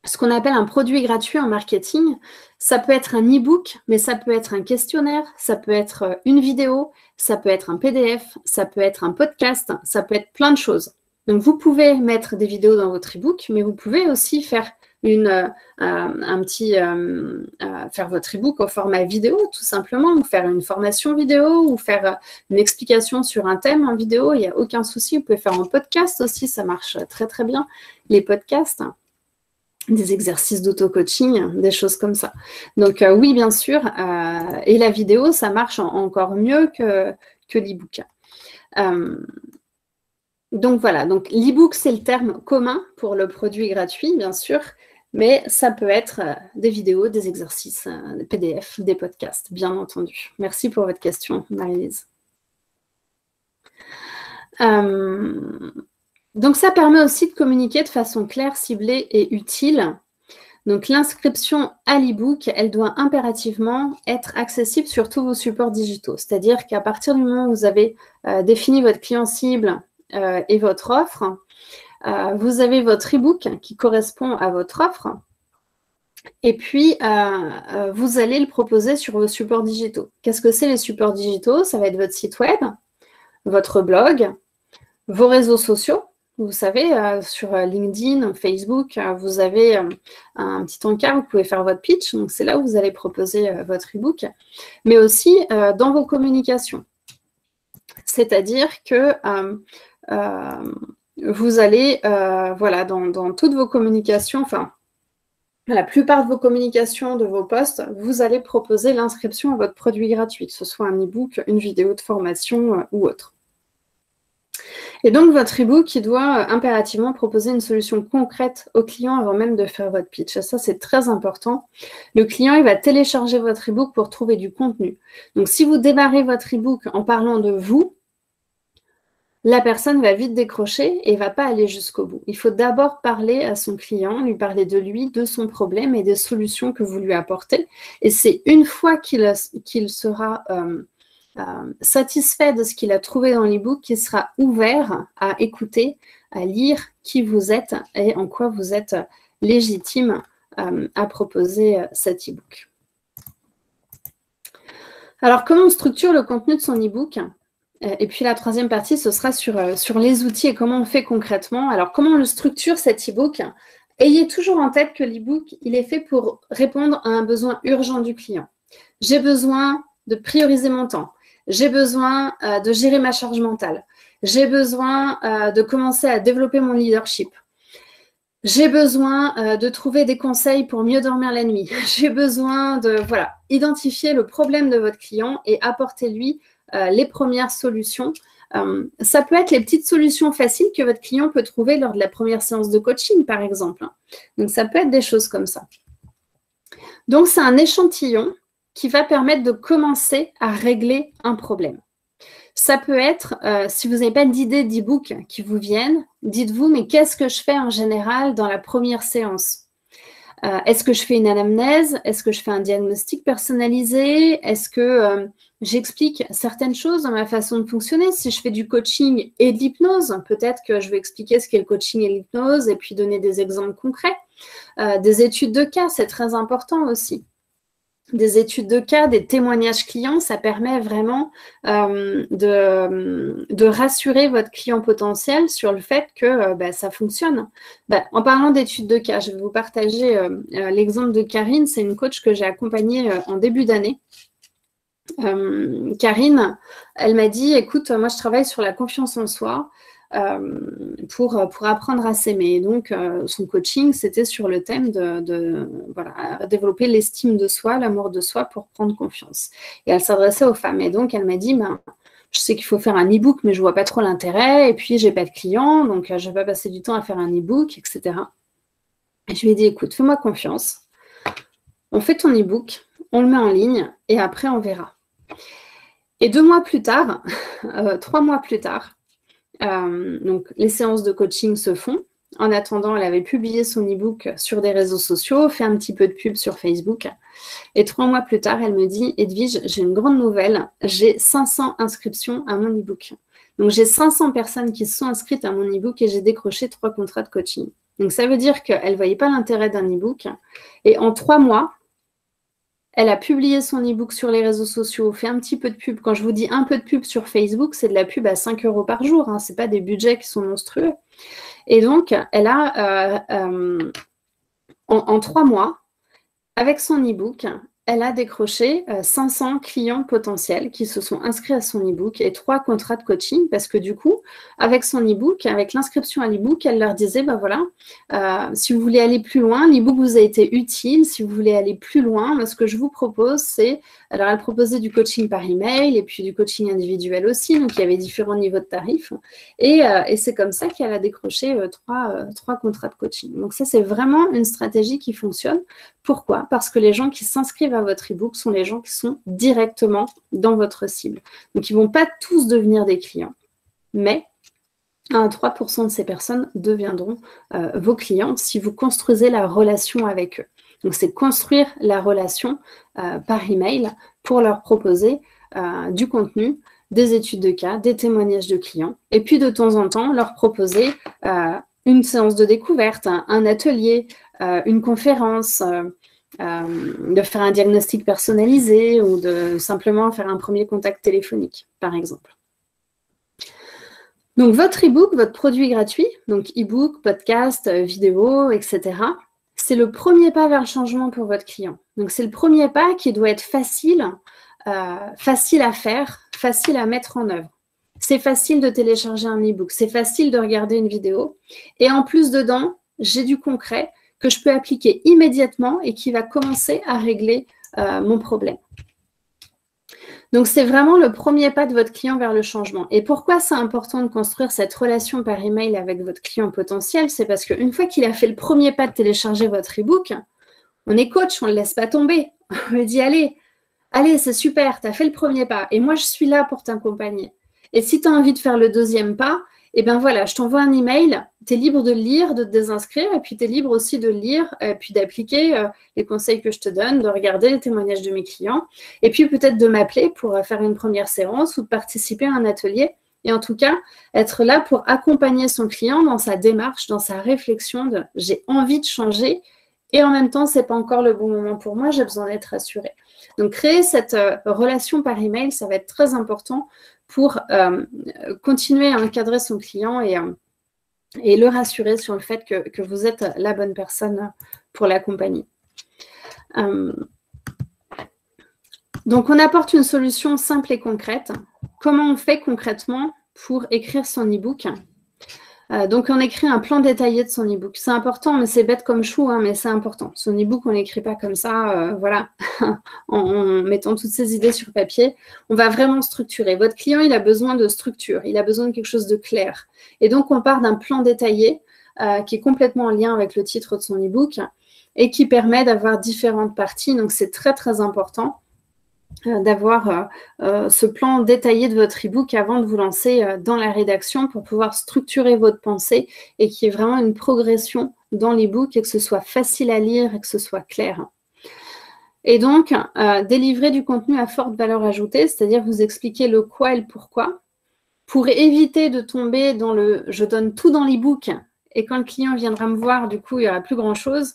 Ce qu'on appelle un produit gratuit en marketing, ça peut être un e-book, mais ça peut être un questionnaire, ça peut être une vidéo, ça peut être un PDF, ça peut être un podcast, ça peut être plein de choses. Donc, vous pouvez mettre des vidéos dans votre e-book, mais vous pouvez aussi faire faire votre e-book au format vidéo, tout simplement, ou faire une formation vidéo, ou faire une explication sur un thème en vidéo, il n'y a aucun souci. Vous pouvez faire en podcast aussi, ça marche très, très bien, les podcasts, des exercices d'auto-coaching, des choses comme ça. Donc, oui, bien sûr, et la vidéo, ça marche encore mieux que l'e-book. Donc voilà, donc l'e-book, c'est le terme commun pour le produit gratuit, bien sûr, mais ça peut être des vidéos, des exercices, des PDF, des podcasts, bien entendu. Merci pour votre question, Marie-Lise. Donc ça permet aussi de communiquer de façon claire, ciblée et utile. Donc l'inscription à l'e-book, elle doit impérativement être accessible sur tous vos supports digitaux. C'est-à-dire qu'à partir du moment où vous avez défini votre client cible, et votre offre, vous avez votre e-book qui correspond à votre offre et puis vous allez le proposer sur vos supports digitaux. Qu'est-ce que c'est les supports digitaux? Ça va être votre site web, votre blog, vos réseaux sociaux. Vous savez, sur LinkedIn, Facebook, vous avez un petit encart, vous pouvez faire votre pitch, donc c'est là où vous allez proposer votre e-book, mais aussi dans vos communications. C'est-à-dire que vous allez, voilà, dans toutes vos communications, enfin, la plupart de vos communications, de vos posts, vous allez proposer l'inscription à votre produit gratuit, que ce soit un e-book, une vidéo de formation ou autre. Et donc, votre e-book, il doit impérativement proposer une solution concrète au client avant même de faire votre pitch. Et ça, c'est très important. Le client, il va télécharger votre e-book pour trouver du contenu. Donc, si vous démarrez votre e-book en parlant de vous, la personne va vite décrocher et ne va pas aller jusqu'au bout. Il faut d'abord parler à son client, lui parler de lui, de son problème et des solutions que vous lui apportez. Et c'est une fois qu'il sera satisfait de ce qu'il a trouvé dans l'e-book qu'il sera ouvert à écouter à lire qui vous êtes et en quoi vous êtes légitime à proposer cet e-book. Alors, comment on structure le contenu de son e-book? Et puis la troisième partie, ce sera sur les outils et comment on fait concrètement. Alors, comment on le structure cet e-book? Ayez toujours en tête que l'e-book, il est fait pour répondre à un besoin urgent du client. J'ai besoin de prioriser mon temps. J'ai besoin de gérer ma charge mentale. J'ai besoin de commencer à développer mon leadership. J'ai besoin de trouver des conseils pour mieux dormir la nuit. J'ai besoin de identifier le problème de votre client et apporter-lui les premières solutions. Ça peut être les petites solutions faciles que votre client peut trouver lors de la première séance de coaching, par exemple. Donc, ça peut être des choses comme ça. Donc, c'est un échantillon qui va permettre de commencer à régler un problème. Ça peut être, si vous n'avez pas d'idée d'e-book qui vous viennent, dites-vous, mais qu'est-ce que je fais en général dans la première séance? Est-ce que je fais une anamnèse? Est-ce que je fais un diagnostic personnalisé? Est-ce que j'explique certaines choses dans ma façon de fonctionner? Si je fais du coaching et de l'hypnose, peut-être que je vais expliquer ce qu'est le coaching et l'hypnose et puis donner des exemples concrets. Des études de cas, c'est très important aussi. Des études de cas, des témoignages clients, ça permet vraiment de rassurer votre client potentiel sur le fait que ça fonctionne. En parlant d'études de cas, je vais vous partager l'exemple de Karine. C'est une coach que j'ai accompagnée en début d'année. Karine, elle m'a dit, écoute, moi je travaille sur la confiance en soi. Pour apprendre à s'aimer. Donc, son coaching, c'était sur le thème de développer l'estime de soi, l'amour de soi pour prendre confiance. Et elle s'adressait aux femmes. Et donc, elle m'a dit, je sais qu'il faut faire un e-book, mais je ne vois pas trop l'intérêt. Et puis, je n'ai pas de clients, donc je ne vais pas passer du temps à faire un e-book, etc. Et je lui ai dit, écoute, fais-moi confiance. On fait ton e-book, on le met en ligne, et après, on verra. Et 2 mois plus tard, 3 mois plus tard, donc, les séances de coaching se font. En attendant, elle avait publié son e-book sur des réseaux sociaux, fait un petit peu de pub sur Facebook. Et 3 mois plus tard, elle me dit, Edwige, j'ai une grande nouvelle. J'ai 500 inscriptions à mon e-book. Donc, j'ai 500 personnes qui se sont inscrites à mon e-book et j'ai décroché 3 contrats de coaching. Donc, ça veut dire qu'elle ne voyait pas l'intérêt d'un e-book. Et en 3 mois, elle a publié son e-book sur les réseaux sociaux, fait un petit peu de pub. Quand je vous dis un peu de pub sur Facebook, c'est de la pub à 5 € par jour. Ce n'est pas des budgets qui sont monstrueux. Et donc, elle a, en 3 mois, avec son e-book, elle a décroché 500 clients potentiels qui se sont inscrits à son e-book et 3 contrats de coaching parce que du coup, avec son e-book, avec l'inscription à l'e-book, elle leur disait, si vous voulez aller plus loin, l'e-book vous a été utile. Si vous voulez aller plus loin, ce que je vous propose, c'est... Alors, elle proposait du coaching par email et puis du coaching individuel aussi. Donc, il y avait différents niveaux de tarifs. Et c'est comme ça qu'elle a décroché 3 contrats de coaching. Donc, ça, c'est vraiment une stratégie qui fonctionne. Pourquoi? Parce que les gens qui s'inscrivent à votre e-book sont les gens qui sont directement dans votre cible. Donc, ils ne vont pas tous devenir des clients, mais 3% de ces personnes deviendront vos clients si vous construisez la relation avec eux. Donc, c'est construire la relation par email pour leur proposer du contenu, des études de cas, des témoignages de clients, et puis de temps en temps, leur proposer une séance de découverte, un atelier, une conférence, de faire un diagnostic personnalisé ou de simplement faire un premier contact téléphonique, par exemple. Donc, votre e-book, votre produit gratuit, donc e-book, podcast, vidéo, etc., c'est le premier pas vers le changement pour votre client. Donc, c'est le premier pas qui doit être facile à faire, facile à mettre en œuvre. C'est facile de télécharger un e-book, c'est facile de regarder une vidéo. Et en plus dedans, j'ai du concret que je peux appliquer immédiatement et qui va commencer à régler mon problème. Donc, c'est vraiment le premier pas de votre client vers le changement. Et pourquoi c'est important de construire cette relation par email avec votre client potentiel? C'est parce qu'une fois qu'il a fait le premier pas de télécharger votre e-book, on est coach, on ne le laisse pas tomber. On lui dit, allez, c'est super, tu as fait le premier pas. Et moi, je suis là pour t'accompagner. Et si tu as envie de faire le deuxième pas, eh bien voilà, je t'envoie un email, tu es libre de le lire, de te désinscrire, et puis tu es libre aussi de le lire, et puis d'appliquer les conseils que je te donne, de regarder les témoignages de mes clients, et puis peut-être de m'appeler pour faire une première séance ou de participer à un atelier. Et en tout cas, être là pour accompagner son client dans sa démarche, dans sa réflexion de « j'ai envie de changer et en même temps, ce n'est pas encore le bon moment pour moi, j'ai besoin d'être rassurée ». Donc, créer cette relation par email, ça va être très important pour continuer à encadrer son client et le rassurer sur le fait que vous êtes la bonne personne pour l'accompagner. Donc, on apporte une solution simple et concrète. Comment on fait concrètement pour écrire son e-book? Donc, on écrit un plan détaillé de son e-book. C'est important, mais c'est bête comme chou, hein, mais c'est important. Son e-book, on ne l'écrit pas comme ça, voilà, en mettant toutes ses idées sur papier. On va vraiment structurer. Votre client, il a besoin de structure. Il a besoin de quelque chose de clair. Et donc, on part d'un plan détaillé qui est complètement en lien avec le titre de son e-book et qui permet d'avoir différentes parties. Donc, c'est très, très important d'avoir ce plan détaillé de votre e-book avant de vous lancer dans la rédaction pour pouvoir structurer votre pensée et qu'il y ait vraiment une progression dans l'e-book et que ce soit facile à lire et que ce soit clair. Et donc, délivrer du contenu à forte valeur ajoutée, c'est-à-dire vous expliquer le quoi et le pourquoi pour éviter de tomber dans le « je donne tout dans l'e-book » et quand le client viendra me voir, du coup, il n'y aura plus grand-chose.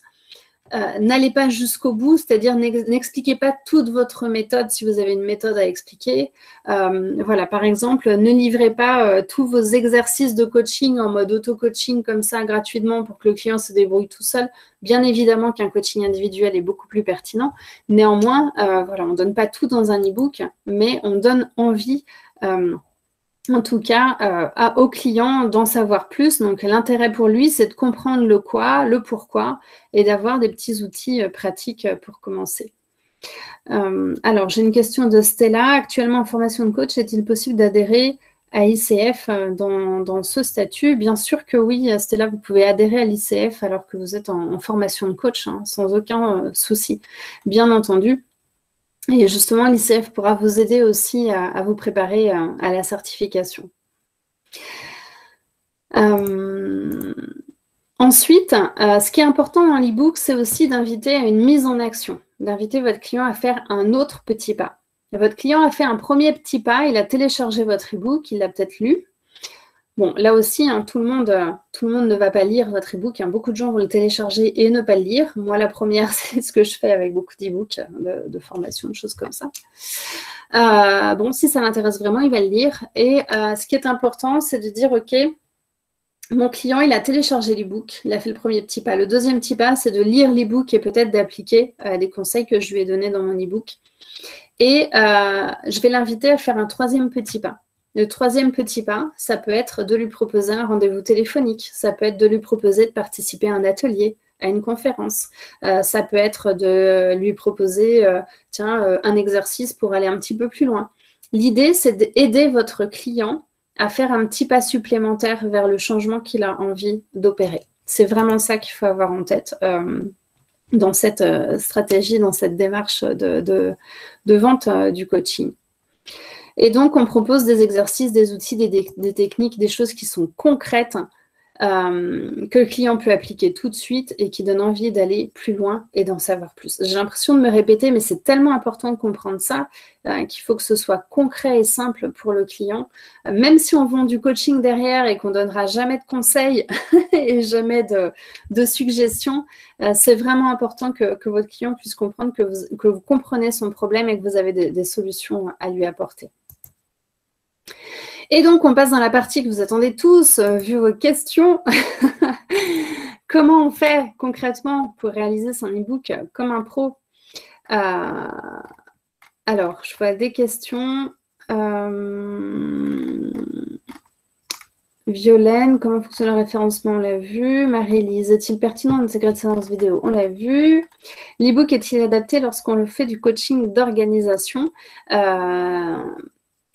N'allez pas jusqu'au bout, c'est-à-dire n'expliquez pas toute votre méthode si vous avez une méthode à expliquer. Voilà, par exemple, ne livrez pas tous vos exercices de coaching en mode auto-coaching comme ça gratuitement pour que le client se débrouille tout seul. Bien évidemment qu'un coaching individuel est beaucoup plus pertinent. Néanmoins, voilà, on ne donne pas tout dans un e-book, mais on donne envie en tout cas, au client d'en savoir plus. Donc, l'intérêt pour lui, c'est de comprendre le quoi, le pourquoi et d'avoir des petits outils pratiques pour commencer. Alors, j'ai une question de Stella. Actuellement, en formation de coach, est-il possible d'adhérer à ICF dans ce statut? Bien sûr que oui, Stella, vous pouvez adhérer à l'ICF alors que vous êtes en formation de coach, hein, sans aucun souci, bien entendu. Et justement, l'ICF pourra vous aider aussi à vous préparer à la certification. Ensuite, ce qui est important dans l'e-book, c'est aussi d'inviter à une mise en action, d'inviter votre client à faire un autre petit pas. Votre client a fait un premier petit pas, il a téléchargé votre e-book, il l'a peut-être lu. Bon, là aussi, hein, tout le monde ne va pas lire votre e-book. Hein. Beaucoup de gens vont le télécharger et ne pas le lire. Moi, la première, c'est ce que je fais avec beaucoup d'e-books de formation, de choses comme ça. Bon, si ça l'intéresse vraiment, il va le lire. Et ce qui est important, c'est de dire, OK, mon client, il a téléchargé l'e-book, il a fait le premier petit pas. Le deuxième petit pas, c'est de lire l'e-book et peut-être d'appliquer les conseils que je lui ai donnés dans mon e-book. Et je vais l'inviter à faire un troisième petit pas. Le troisième petit pas, ça peut être de lui proposer un rendez-vous téléphonique. Ça peut être de lui proposer de participer à un atelier, à une conférence. Ça peut être de lui proposer un exercice pour aller un petit peu plus loin. L'idée, c'est d'aider votre client à faire un petit pas supplémentaire vers le changement qu'il a envie d'opérer. C'est vraiment ça qu'il faut avoir en tête dans cette stratégie, dans cette démarche de vente du coaching. Et donc, on propose des exercices, des outils, des techniques, des choses qui sont concrètes, que le client peut appliquer tout de suite et qui donnent envie d'aller plus loin et d'en savoir plus. J'ai l'impression de me répéter, mais c'est tellement important de comprendre ça qu'il faut que ce soit concret et simple pour le client. Même si on vend du coaching derrière et qu'on ne donnera jamais de conseils et jamais de suggestions, c'est vraiment important que votre client puisse comprendre que vous comprenez son problème et que vous avez des solutions à lui apporter. Et donc, on passe dans la partie que vous attendez tous, vu vos questions. Comment on fait concrètement pour réaliser son e-book comme un pro? Alors, je vois des questions. Violaine, comment fonctionne le référencement? On l'a vu. Marie-Lise, est-il pertinent d'intégrer de séances vidéo? On l'a vu. L'e-book est-il adapté lorsqu'on le fait du coaching d'organisation?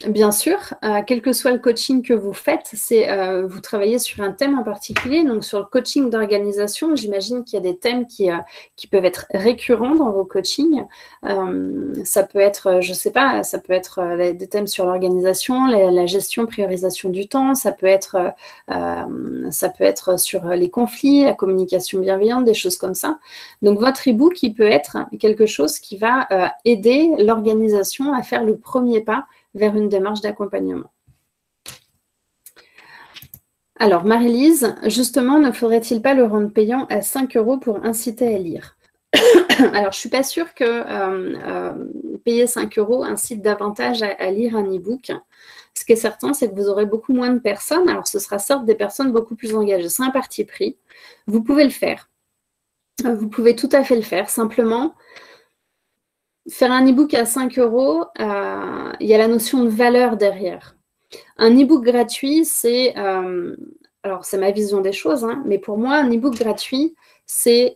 Bien sûr, quel que soit le coaching que vous faites, vous travaillez sur un thème en particulier. Donc, sur le coaching d'organisation, j'imagine qu'il y a des thèmes qui peuvent être récurrents dans vos coachings. Ça peut être, je ne sais pas, ça peut être des thèmes sur l'organisation, la gestion, priorisation du temps. Ça peut être sur les conflits, la communication bienveillante, des choses comme ça. Donc, votre e-book, il peut être quelque chose qui va aider l'organisation à faire le premier pas vers une démarche d'accompagnement. Alors, Marie-Lise, justement, ne faudrait-il pas le rendre payant à 5 € pour inciter à lire? Alors, je ne suis pas sûre que payer 5 € incite davantage à lire un e-book. Ce qui est certain, c'est que vous aurez beaucoup moins de personnes. Alors, ce sera certes des personnes beaucoup plus engagées. C'est un parti pris. Vous pouvez le faire. Vous pouvez tout à fait le faire. Simplement, faire un e-book à 5 €, il y a la notion de valeur derrière. Un e-book gratuit, c'est... alors, c'est ma vision des choses, hein, mais pour moi, un e-book gratuit, c'est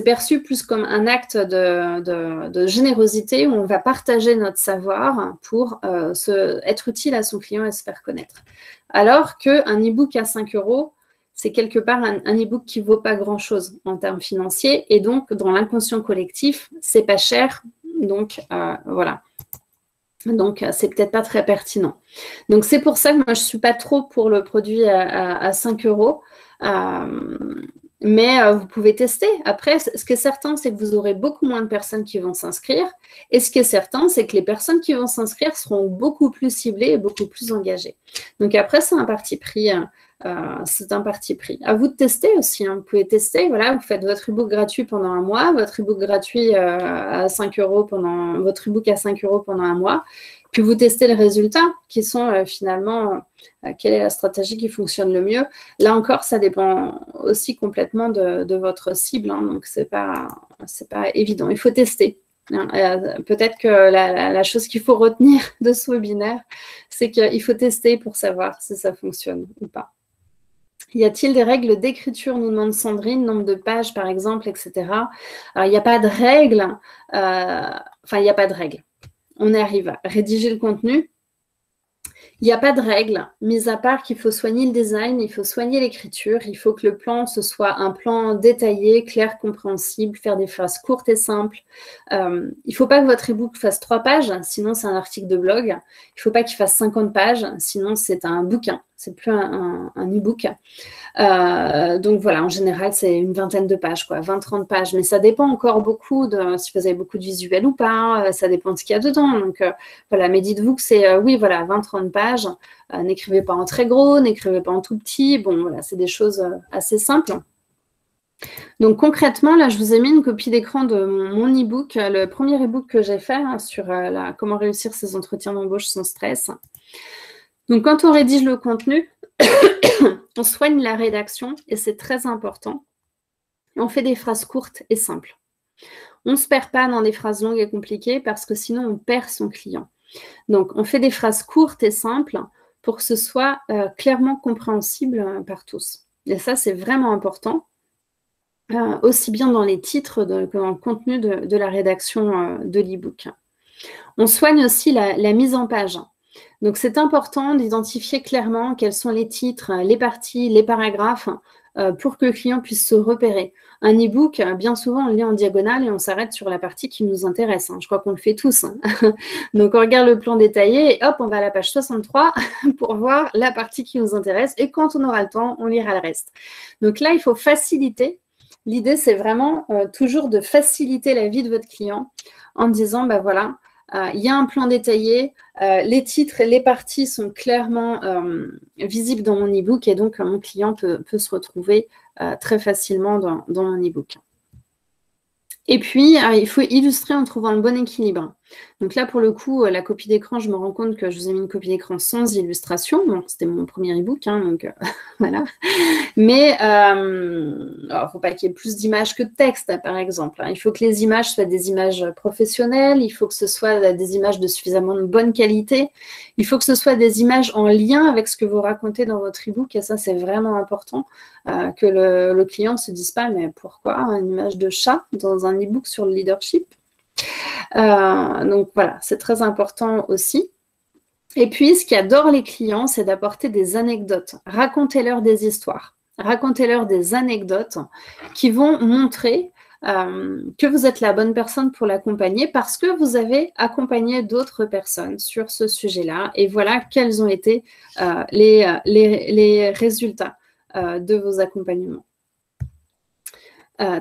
perçu plus comme un acte de générosité où on va partager notre savoir pour être utile à son client et se faire connaître. Alors qu'un e-book à 5 €, c'est quelque part un e-book qui ne vaut pas grand-chose en termes financiers. Et donc, dans l'inconscient collectif, c'est pas cher. Donc, voilà. Donc, c'est peut-être pas très pertinent. Donc, c'est pour ça que moi, je ne suis pas trop pour le produit à 5 €. Mais vous pouvez tester. Après, ce qui est certain, c'est que vous aurez beaucoup moins de personnes qui vont s'inscrire. Et ce qui est certain, c'est que les personnes qui vont s'inscrire seront beaucoup plus ciblées et beaucoup plus engagées. Donc après, c'est un parti pris. C'est un parti pris. À vous de tester aussi. Hein. Vous pouvez tester. Voilà, vous faites votre e-book gratuit pendant un mois, votre e-book gratuit à 5 € pendant votre e-book à 5 € pendant un mois. Puis vous testez les résultats qui sont finalement quelle est la stratégie qui fonctionne le mieux. Là encore, ça dépend aussi complètement de votre cible. Hein, donc, c'est pas évident. Il faut tester. Hein. Peut-être que la chose qu'il faut retenir de ce webinaire, c'est qu'il faut tester pour savoir si ça fonctionne ou pas. Y a-t-il des règles d'écriture, nous demande Sandrine, nombre de pages par exemple, etc. Alors, il n'y a pas de règles. Enfin, il n'y a pas de règles. On arrive à rédiger le contenu. Il n'y a pas de règle, mis à part qu'il faut soigner le design, il faut soigner l'écriture, il faut que le plan, ce soit un plan détaillé, clair, compréhensible, faire des phrases courtes et simples. Il ne faut pas que votre e-book fasse 3 pages, sinon c'est un article de blog. Il ne faut pas qu'il fasse 50 pages, sinon c'est un bouquin, c'est plus un e-book. Donc voilà, en général, c'est une vingtaine de pages, quoi, 20-30 pages. Mais ça dépend encore beaucoup de si vous avez beaucoup de visuels ou pas. Ça dépend de ce qu'il y a dedans. Donc voilà, mais dites-vous que c'est, oui, voilà, 20-30 pages. N'écrivez pas en très gros, n'écrivez pas en tout petit. Bon, voilà, c'est des choses assez simples. Donc concrètement, là, je vous ai mis une copie d'écran de mon e-book, le premier e-book que j'ai fait hein, sur comment réussir ses entretiens d'embauche sans stress. Donc quand on rédige le contenu, on soigne la rédaction et c'est très important. On fait des phrases courtes et simples. On ne se perd pas dans des phrases longues et compliquées parce que sinon on perd son client. Donc on fait des phrases courtes et simples pour que ce soit clairement compréhensible par tous. Et ça, c'est vraiment important, aussi bien dans les titres que dans le contenu de la rédaction de l'e-book. On soigne aussi la mise en page. Donc, c'est important d'identifier clairement quels sont les titres, les parties, les paragraphes pour que le client puisse se repérer. Un e-book, bien souvent, on le lit en diagonale et on s'arrête sur la partie qui nous intéresse. Hein. Je crois qu'on le fait tous. Hein. Donc, on regarde le plan détaillé et hop, on va à la page 63 pour voir la partie qui nous intéresse. Et quand on aura le temps, on lira le reste. Donc là, il faut faciliter. L'idée, c'est vraiment toujours de faciliter la vie de votre client en disant, bah voilà, il y a un plan détaillé, les titres et les parties sont clairement visibles dans mon e-book et donc mon client peut se retrouver très facilement dans mon e-book. Et puis, il faut illustrer en trouvant le bon équilibre. Donc là, pour le coup, la copie d'écran, je me rends compte que je vous ai mis une copie d'écran sans illustration. Bon, c'était mon premier e-book, hein, donc voilà. Mais il ne faut pas qu'il y ait plus d'images que de texte, par exemple. Il faut que les images soient des images professionnelles. Il faut que ce soit des images de suffisamment de bonne qualité. Il faut que ce soit des images en lien avec ce que vous racontez dans votre e-book. Et ça, c'est vraiment important que le client ne se dise pas, mais pourquoi une image de chat dans un e-book sur le leadership? Donc voilà, c'est très important aussi. Et puis, ce qui adore les clients, c'est d'apporter des anecdotes. Racontez-leur des histoires. Racontez-leur des anecdotes qui vont montrer que vous êtes la bonne personne pour l'accompagner parce que vous avez accompagné d'autres personnes sur ce sujet-là. Et voilà quels ont été les résultats de vos accompagnements.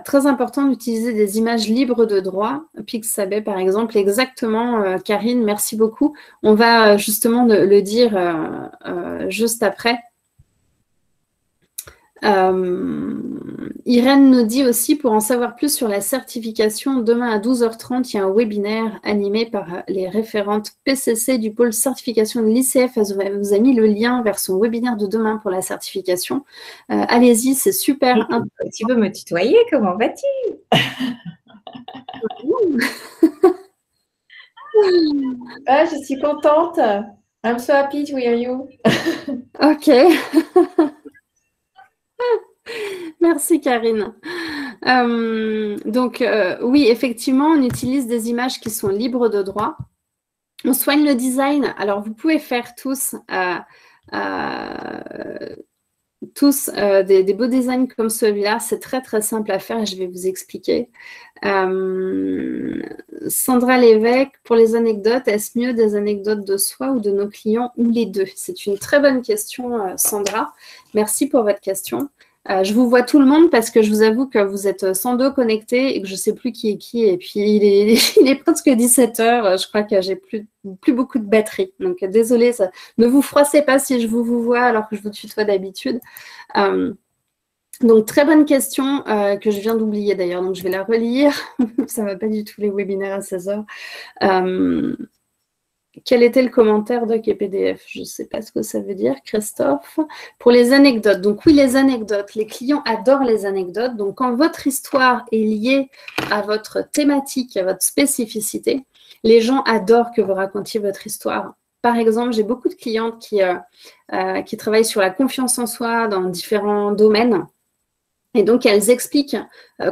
Très important d'utiliser des images libres de droit. Pixabay, par exemple, exactement, Karine, merci beaucoup. On va justement le dire juste après. Irène nous dit aussi, pour en savoir plus sur la certification, demain à 12h30, il y a un webinaire animé par les référentes PCC du pôle certification de l'ICF. Elle vous a mis le lien vers son webinaire de demain pour la certification. Allez-y, c'est super. Tu peux me tutoyer, comment vas-tu? Ah, je suis contente. I'm so happy to hear you. Ok. Merci Karine. Donc oui, effectivement, on utilise des images qui sont libres de droit. On soigne le design. Alors, vous pouvez faire tous des beaux designs comme celui-là. C'est très, très simple à faire et je vais vous expliquer. Sandra Lévesque, pour les anecdotes, est-ce mieux des anecdotes de soi ou de nos clients ou les deux? C'est une très bonne question, Sandra. Merci pour votre question. Je vous vois tout le monde parce que je vous avoue que vous êtes sans dos connectés et que je ne sais plus qui est qui. Et puis, il est presque 17 heures. Je crois que j'ai plus beaucoup de batterie. Donc, désolée, ne vous froissez pas si je vous vois alors que je vous tutoie d'habitude. Donc, très bonne question que je viens d'oublier d'ailleurs. Donc, je vais la relire. Ça ne va pas du tout les webinaires à 16 heures. Quel était le commentaire doc et PDF? Je ne sais pas ce que ça veut dire, Christophe. Pour les anecdotes. Donc oui, les anecdotes. Les clients adorent les anecdotes. Donc quand votre histoire est liée à votre thématique, à votre spécificité, les gens adorent que vous racontiez votre histoire. Par exemple, j'ai beaucoup de clientes qui travaillent sur la confiance en soi dans différents domaines. Et donc, elles expliquent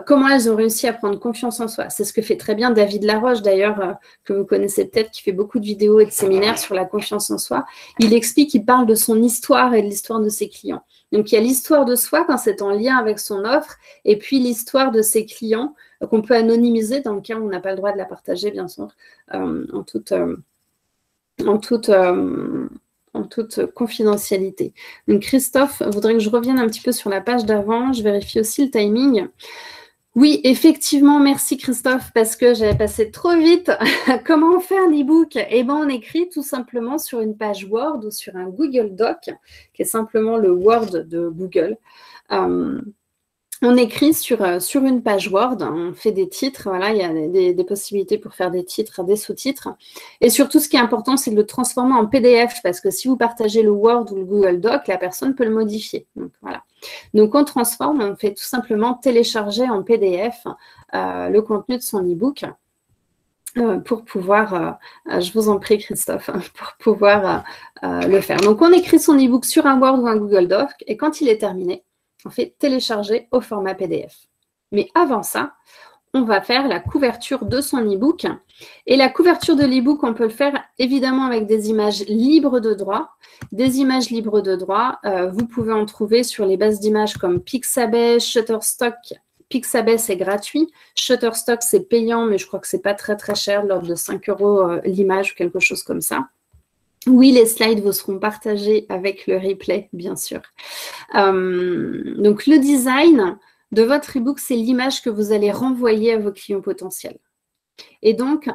comment elles ont réussi à prendre confiance en soi. C'est ce que fait très bien David Laroche, d'ailleurs, que vous connaissez peut-être, qui fait beaucoup de vidéos et de séminaires sur la confiance en soi. Il explique, il parle de son histoire et de l'histoire de ses clients. Donc, il y a l'histoire de soi quand c'est en lien avec son offre, et puis l'histoire de ses clients qu'on peut anonymiser dans le cas où on n'a pas le droit de la partager, bien sûr, en toute confidentialité. Donc, Christophe voudrait que je revienne un petit peu sur la page d'avant. Je vérifie aussi le timing. Oui, effectivement, merci Christophe, parce que j'avais passé trop vite. Comment on fait un e-book? Eh bien, on écrit tout simplement sur une page Word ou sur un Google Doc, qui est simplement le Word de Google. On écrit sur une page Word, on fait des titres, voilà, il y a des possibilités pour faire des titres, des sous-titres. Et surtout, ce qui est important, c'est de le transformer en PDF, parce que si vous partagez le Word ou le Google Doc, la personne peut le modifier. Donc, voilà. Donc, on transforme, on fait tout simplement télécharger en PDF le contenu de son e-book pour pouvoir, je vous en prie Christophe, pour pouvoir le faire. Donc, on écrit son e-book sur un Word ou un Google Doc, et quand il est terminé, on fait télécharger au format PDF. Mais avant ça, on va faire la couverture de son e-book. Et la couverture de l'e-book, on peut le faire évidemment avec des images libres de droit. Des images libres de droit, vous pouvez en trouver sur les bases d'images comme Pixabay, Shutterstock. Pixabay, c'est gratuit. Shutterstock, c'est payant, mais je crois que ce n'est pas très, très cher, de l'ordre de 5 € l'image ou quelque chose comme ça. Oui, les slides vous seront partagés avec le replay, bien sûr. Donc, le design de votre e-book, c'est l'image que vous allez renvoyer à vos clients potentiels. Et donc,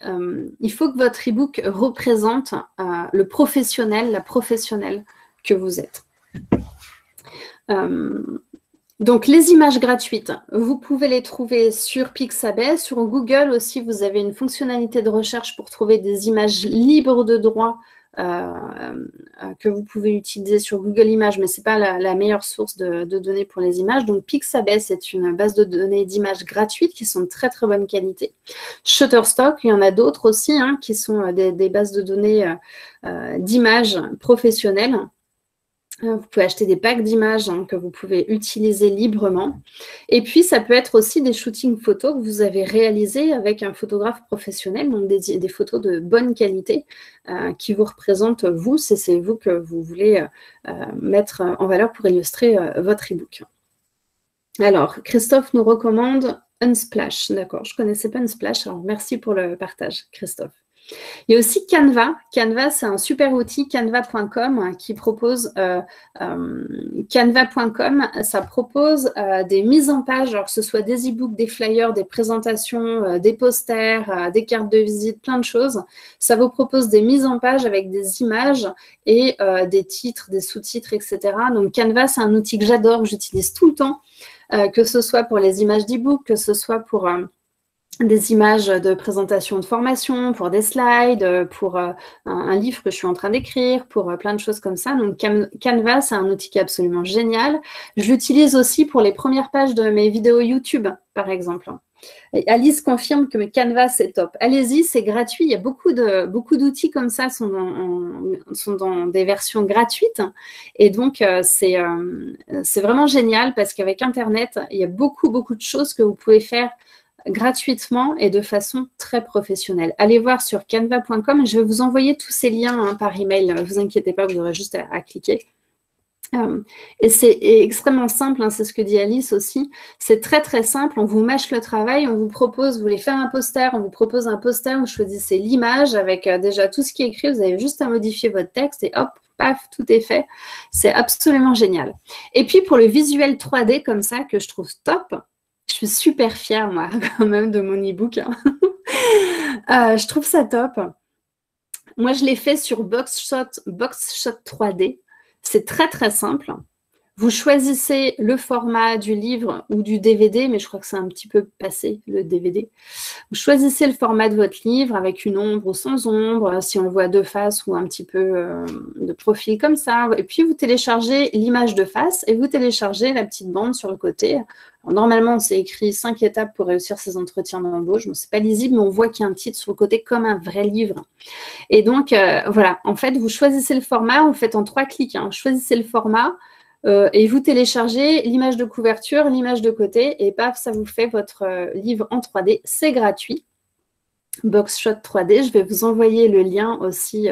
il faut que votre e-book représente le professionnel, la professionnelle que vous êtes. Donc, les images gratuites, vous pouvez les trouver sur Pixabay. Sur Google aussi, vous avez une fonctionnalité de recherche pour trouver des images libres de droit que vous pouvez utiliser sur Google Images, mais ce n'est pas la meilleure source de données pour les images. Donc, Pixabay, c'est une base de données d'images gratuites qui sont de très, très bonne qualité. Shutterstock, il y en a d'autres aussi qui sont des bases de données d'images professionnelles. Vous pouvez acheter des packs d'images que vous pouvez utiliser librement. Et puis, ça peut être aussi des shootings photos que vous avez réalisés avec un photographe professionnel, donc des photos de bonne qualité qui vous représentent vous. C'est vous que vous voulez mettre en valeur pour illustrer votre e-book. Alors, Christophe nous recommande Unsplash. D'accord, je ne connaissais pas Unsplash, alors merci pour le partage, Christophe. Il y a aussi Canva. Canva, c'est un super outil, canva.com, qui propose canva.com, ça propose des mises en page, alors que ce soit des e-books, des flyers, des présentations, des posters, des cartes de visite, plein de choses. Ça vous propose des mises en page avec des images et des titres, des sous-titres, etc. Donc Canva, c'est un outil que j'adore, que j'utilise tout le temps, que ce soit pour les images d'e-book, que ce soit pour des images de présentation de formation, pour des slides, pour un livre que je suis en train d'écrire, pour plein de choses comme ça. Donc Canva, c'est un outil qui est absolument génial. Je l'utilise aussi pour les premières pages de mes vidéos YouTube, par exemple. Et Alice confirme que Canva, c'est top. Allez-y, c'est gratuit. Il y a beaucoup d'outils comme ça sont dans des versions gratuites. Et donc, c'est vraiment génial parce qu'avec Internet, il y a beaucoup de choses que vous pouvez faire gratuitement et de façon très professionnelle. Allez voir sur canva.com. Je vais vous envoyer tous ces liens par email. Ne vous inquiétez pas, vous aurez juste à cliquer. Et c'est extrêmement simple, hein, c'est ce que dit Alice aussi. C'est très simple, on vous mâche le travail, on vous propose, vous voulez faire un poster, on vous propose un poster, vous choisissez l'image avec déjà tout ce qui est écrit, vous avez juste à modifier votre texte et hop, paf, tout est fait. C'est absolument génial. Et puis pour le visuel 3D comme ça, que je trouve top, je suis super fière, moi, quand même, de mon e-book. Hein. Je trouve ça top. Moi, je l'ai fait sur Boxshot 3D. C'est très simple. Vous choisissez le format du livre ou du DVD, mais je crois que c'est un petit peu passé, le DVD. Vous choisissez le format de votre livre avec une ombre ou sans ombre, si on le voit de face ou un petit peu de profil comme ça. Et puis, vous téléchargez l'image de face et vous téléchargez la petite bande sur le côté. Alors, normalement, c'est écrit 5 étapes pour réussir ses entretiens d'embauche. Bon, c'est pas lisible, mais on voit qu'il y a un titre sur le côté comme un vrai livre. Et donc, voilà, en fait, vous choisissez le format, vous faites en 3 clics. Hein. Choisissez le format. Et vous téléchargez l'image de couverture, l'image de côté, et paf, ça vous fait votre livre en 3D. C'est gratuit. Boxshot 3D, je vais vous envoyer le lien aussi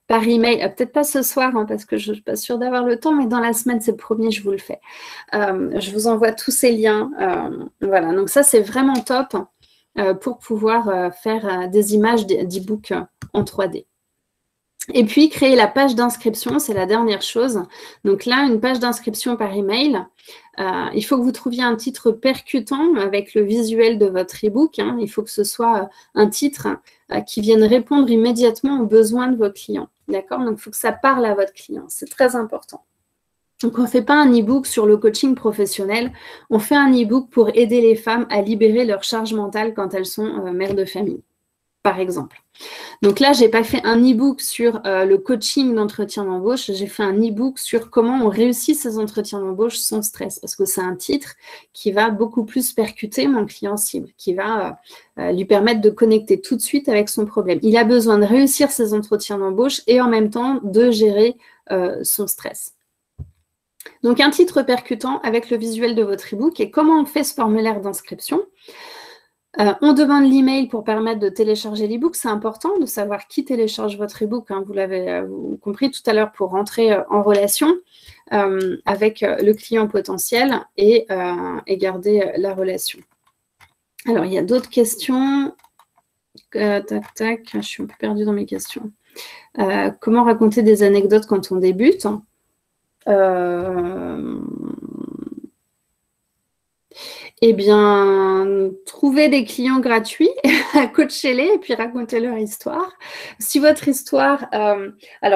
par email. Peut-être pas ce soir, hein, parce que je ne suis pas sûre d'avoir le temps, mais dans la semaine, c'est le premier, je vous le fais. Je vous envoie tous ces liens. Voilà, donc ça, c'est vraiment top pour pouvoir faire des images d'e-book en 3D. Et puis, créer la page d'inscription, c'est la dernière chose. Donc là, une page d'inscription par email. Il faut que vous trouviez un titre percutant avec le visuel de votre e-book. Hein. Il faut que ce soit un titre qui vienne répondre immédiatement aux besoins de vos clients. D'accord? Donc, il faut que ça parle à votre client. C'est très important. Donc, on ne fait pas un e-book sur le coaching professionnel. On fait un e-book pour aider les femmes à libérer leur charge mentale quand elles sont mères de famille, par exemple. Donc là, je n'ai pas fait un e-book sur le coaching d'entretien d'embauche, j'ai fait un e-book sur comment on réussit ces entretiens d'embauche sans stress, parce que c'est un titre qui va beaucoup plus percuter mon client cible, qui va lui permettre de connecter tout de suite avec son problème. Il a besoin de réussir ses entretiens d'embauche et en même temps de gérer son stress. Donc un titre percutant avec le visuel de votre e-book. Et comment on fait ce formulaire d'inscription ? On demande l'email pour permettre de télécharger l'e-book. C'est important de savoir qui télécharge votre e-book. Hein. Vous l'avez compris tout à l'heure pour rentrer en relation avec le client potentiel et garder la relation. Alors, il y a d'autres questions. Tac, je suis un peu perdue dans mes questions. Comment raconter des anecdotes quand on débute ? Eh bien, trouvez des clients gratuits, coachez-les et puis racontez leur histoire. Si votre histoire,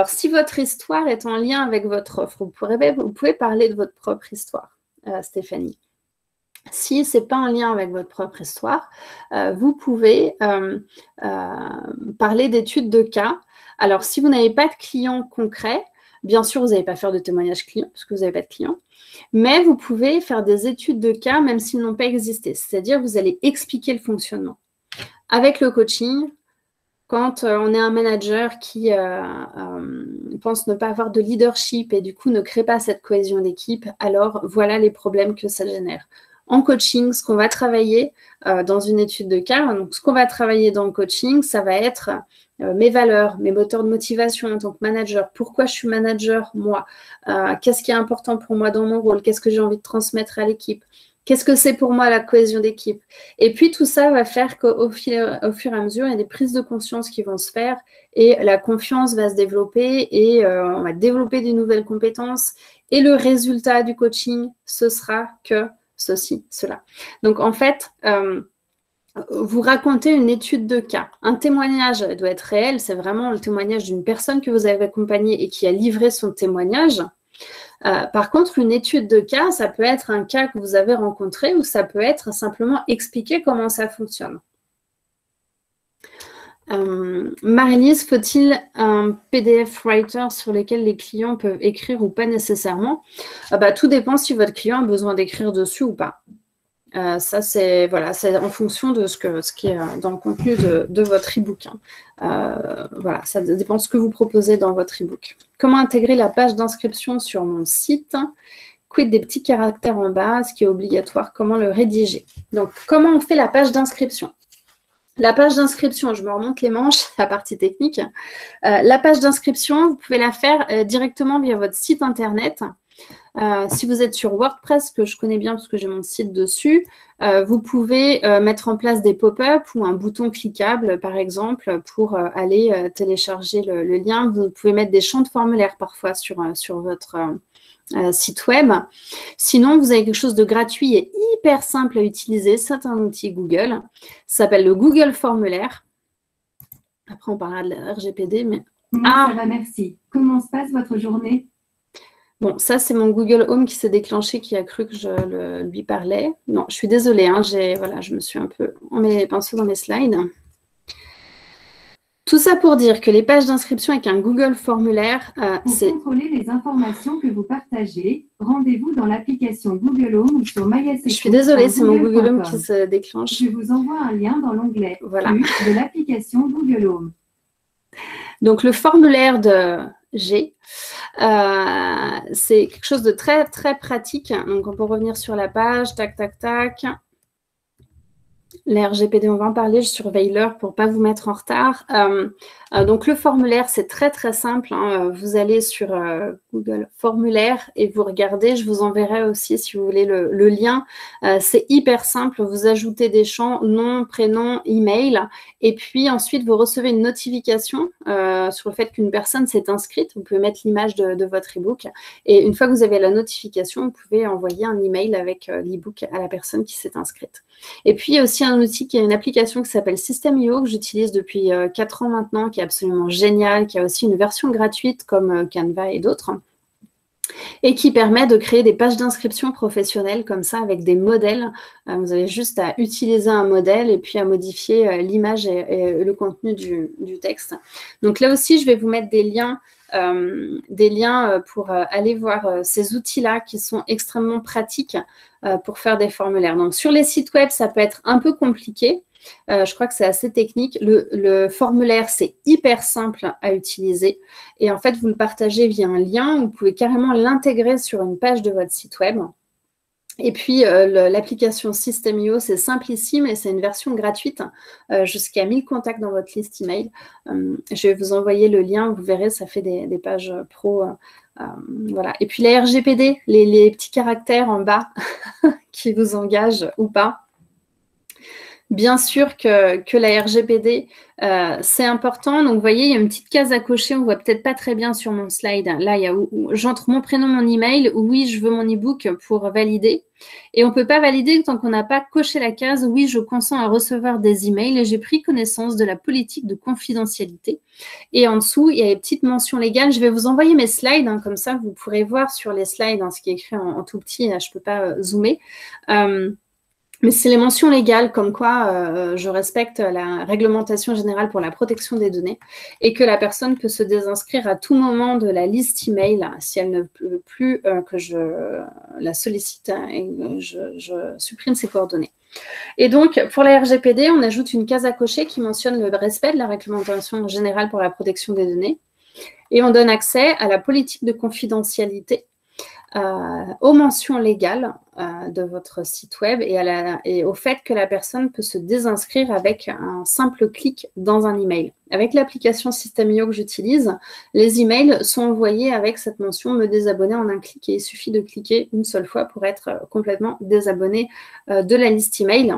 si votre histoire est en lien avec votre offre, vous pouvez parler de votre propre histoire, Stéphanie. Si ce n'est pas en lien avec votre propre histoire, vous pouvez parler d'études de cas. Alors, si vous n'avez pas de clients concrets, bien sûr, vous n'allez pas faire de témoignage client parce que vous n'avez pas de clients. Mais vous pouvez faire des études de cas même s'ils n'ont pas existé. C'est-à-dire vous allez expliquer le fonctionnement. Avec le coaching, quand on est un manager qui pense ne pas avoir de leadership et du coup ne crée pas cette cohésion d'équipe, alors voilà les problèmes que ça génère. En coaching, ce qu'on va travailler dans une étude de cas, donc ce qu'on va travailler dans le coaching, ça va être mes valeurs, mes moteurs de motivation en tant que manager. Pourquoi je suis manager, moi ? Qu'est-ce qui est important pour moi dans mon rôle ? Qu'est-ce que j'ai envie de transmettre à l'équipe ? Qu'est-ce que c'est pour moi la cohésion d'équipe? Et puis tout ça va faire qu'au fur et à mesure, il y a des prises de conscience qui vont se faire et la confiance va se développer et on va développer des nouvelles compétences. Et le résultat du coaching, ce sera que ceci, cela. Donc en fait, vous racontez une étude de cas. Un témoignage doit être réel, c'est vraiment le témoignage d'une personne que vous avez accompagnée et qui a livré son témoignage. Par contre, une étude de cas, ça peut être un cas que vous avez rencontré ou ça peut être simplement expliquer comment ça fonctionne. Marie-Lise, faut-il un PDF writer sur lequel les clients peuvent écrire ou pas nécessairement? Tout dépend si votre client a besoin d'écrire dessus ou pas. Ça, c'est voilà, en fonction de ce qui est dans le contenu de votre e-book. Voilà, ça dépend de ce que vous proposez dans votre e-book. Comment intégrer la page d'inscription sur mon site? Quid des petits caractères en bas, ce qui est obligatoire, comment le rédiger? Donc, comment on fait la page d'inscription? La page d'inscription, je me remonte les manches, la partie technique. La page d'inscription, vous pouvez la faire directement via votre site internet. Si vous êtes sur WordPress, que je connais bien parce que j'ai mon site dessus, vous pouvez mettre en place des pop-up ou un bouton cliquable, par exemple, pour aller télécharger le lien. Vous pouvez mettre des champs de formulaire parfois sur votre site web. Sinon, vous avez quelque chose de gratuit et hyper simple à utiliser. C'est un outil Google. Ça s'appelle le Google Formulaire. Après, on parlera de la RGPD. Mais... Ça va, merci. Comment se passe votre journée? Bon, ça, c'est mon Google Home qui s'est déclenché, qui a cru que je lui parlais. Non, je suis désolée, hein, voilà, je me suis un peu en mes pinceaux dans mes slides. Tout ça pour dire que les pages d'inscription avec un Google Formulaire, c'est... Pour contrôler les informations que vous partagez, rendez-vous dans l'application Google Home ou sur MySQL. Je suis désolée, c'est mon Google Home qui se déclenche. Je vous envoie un lien dans l'onglet de l'application Google Home. Donc, le formulaire de G, c'est quelque chose de très, très pratique. Donc, on peut revenir sur la page, tac, tac, tac. La RGPD, on va en parler, je surveille l'heure pour ne pas vous mettre en retard. Donc, le formulaire, c'est très, très simple. Hein. Vous allez sur Google Formulaire et vous regardez. Je vous enverrai aussi, si vous voulez, le lien. C'est hyper simple. Vous ajoutez des champs, nom, prénom, email. Et puis, ensuite, vous recevez une notification sur le fait qu'une personne s'est inscrite. Vous pouvez mettre l'image de votre e-book. Et une fois que vous avez la notification, vous pouvez envoyer un email avec l'e-book à la personne qui s'est inscrite. Et puis, il y a aussi un outil qui est une application qui s'appelle System.io que j'utilise depuis 4 ans maintenant, qui est absolument génial, qui a aussi une version gratuite comme Canva et d'autres, et qui permet de créer des pages d'inscription professionnelles comme ça avec des modèles. Vous avez juste à utiliser un modèle et puis à modifier l'image et le contenu du texte. Donc là aussi, je vais vous mettre des liens pour aller voir ces outils-là qui sont extrêmement pratiques pour faire des formulaires. Donc, sur les sites web, ça peut être un peu compliqué. Je crois que c'est assez technique. Le formulaire, c'est hyper simple à utiliser. Et en fait, vous le partagez via un lien. Vous pouvez carrément l'intégrer sur une page de votre site web. Et puis, l'application System.io, c'est simplissime et c'est une version gratuite jusqu'à 1000 contacts dans votre liste email. Je vais vous envoyer le lien, vous verrez, ça fait des pages pro. Voilà. Et puis, la RGPD, les petits caractères en bas qui vous engagent ou pas. Bien sûr que la RGPD, c'est important. Donc, vous voyez, il y a une petite case à cocher. On ne voit peut-être pas très bien sur mon slide. Là, il y a où j'entre mon prénom, mon email. Oui, je veux mon e-book pour valider. Et on ne peut pas valider tant qu'on n'a pas coché la case. Oui, je consens à recevoir des emails et j'ai pris connaissance de la politique de confidentialité. Et en dessous, il y a les petites mentions légales. Je vais vous envoyer mes slides. Hein, comme ça, vous pourrez voir sur les slides ce qui est écrit en tout petit. Là, je ne peux pas zoomer. Mais c'est les mentions légales comme quoi je respecte la réglementation générale pour la protection des données et que la personne peut se désinscrire à tout moment de la liste email si elle ne peut plus que je la sollicite et je supprime ses coordonnées. Et donc, pour la RGPD, on ajoute une case à cocher qui mentionne le respect de la réglementation générale pour la protection des données et on donne accès à la politique de confidentialité aux mentions légales de votre site web et au fait que la personne peut se désinscrire avec un simple clic dans un email. avec l'application System.io que j'utilise, les emails sont envoyés avec cette mention « Me désabonner en un clic » et il suffit de cliquer une seule fois pour être complètement désabonné de la liste email.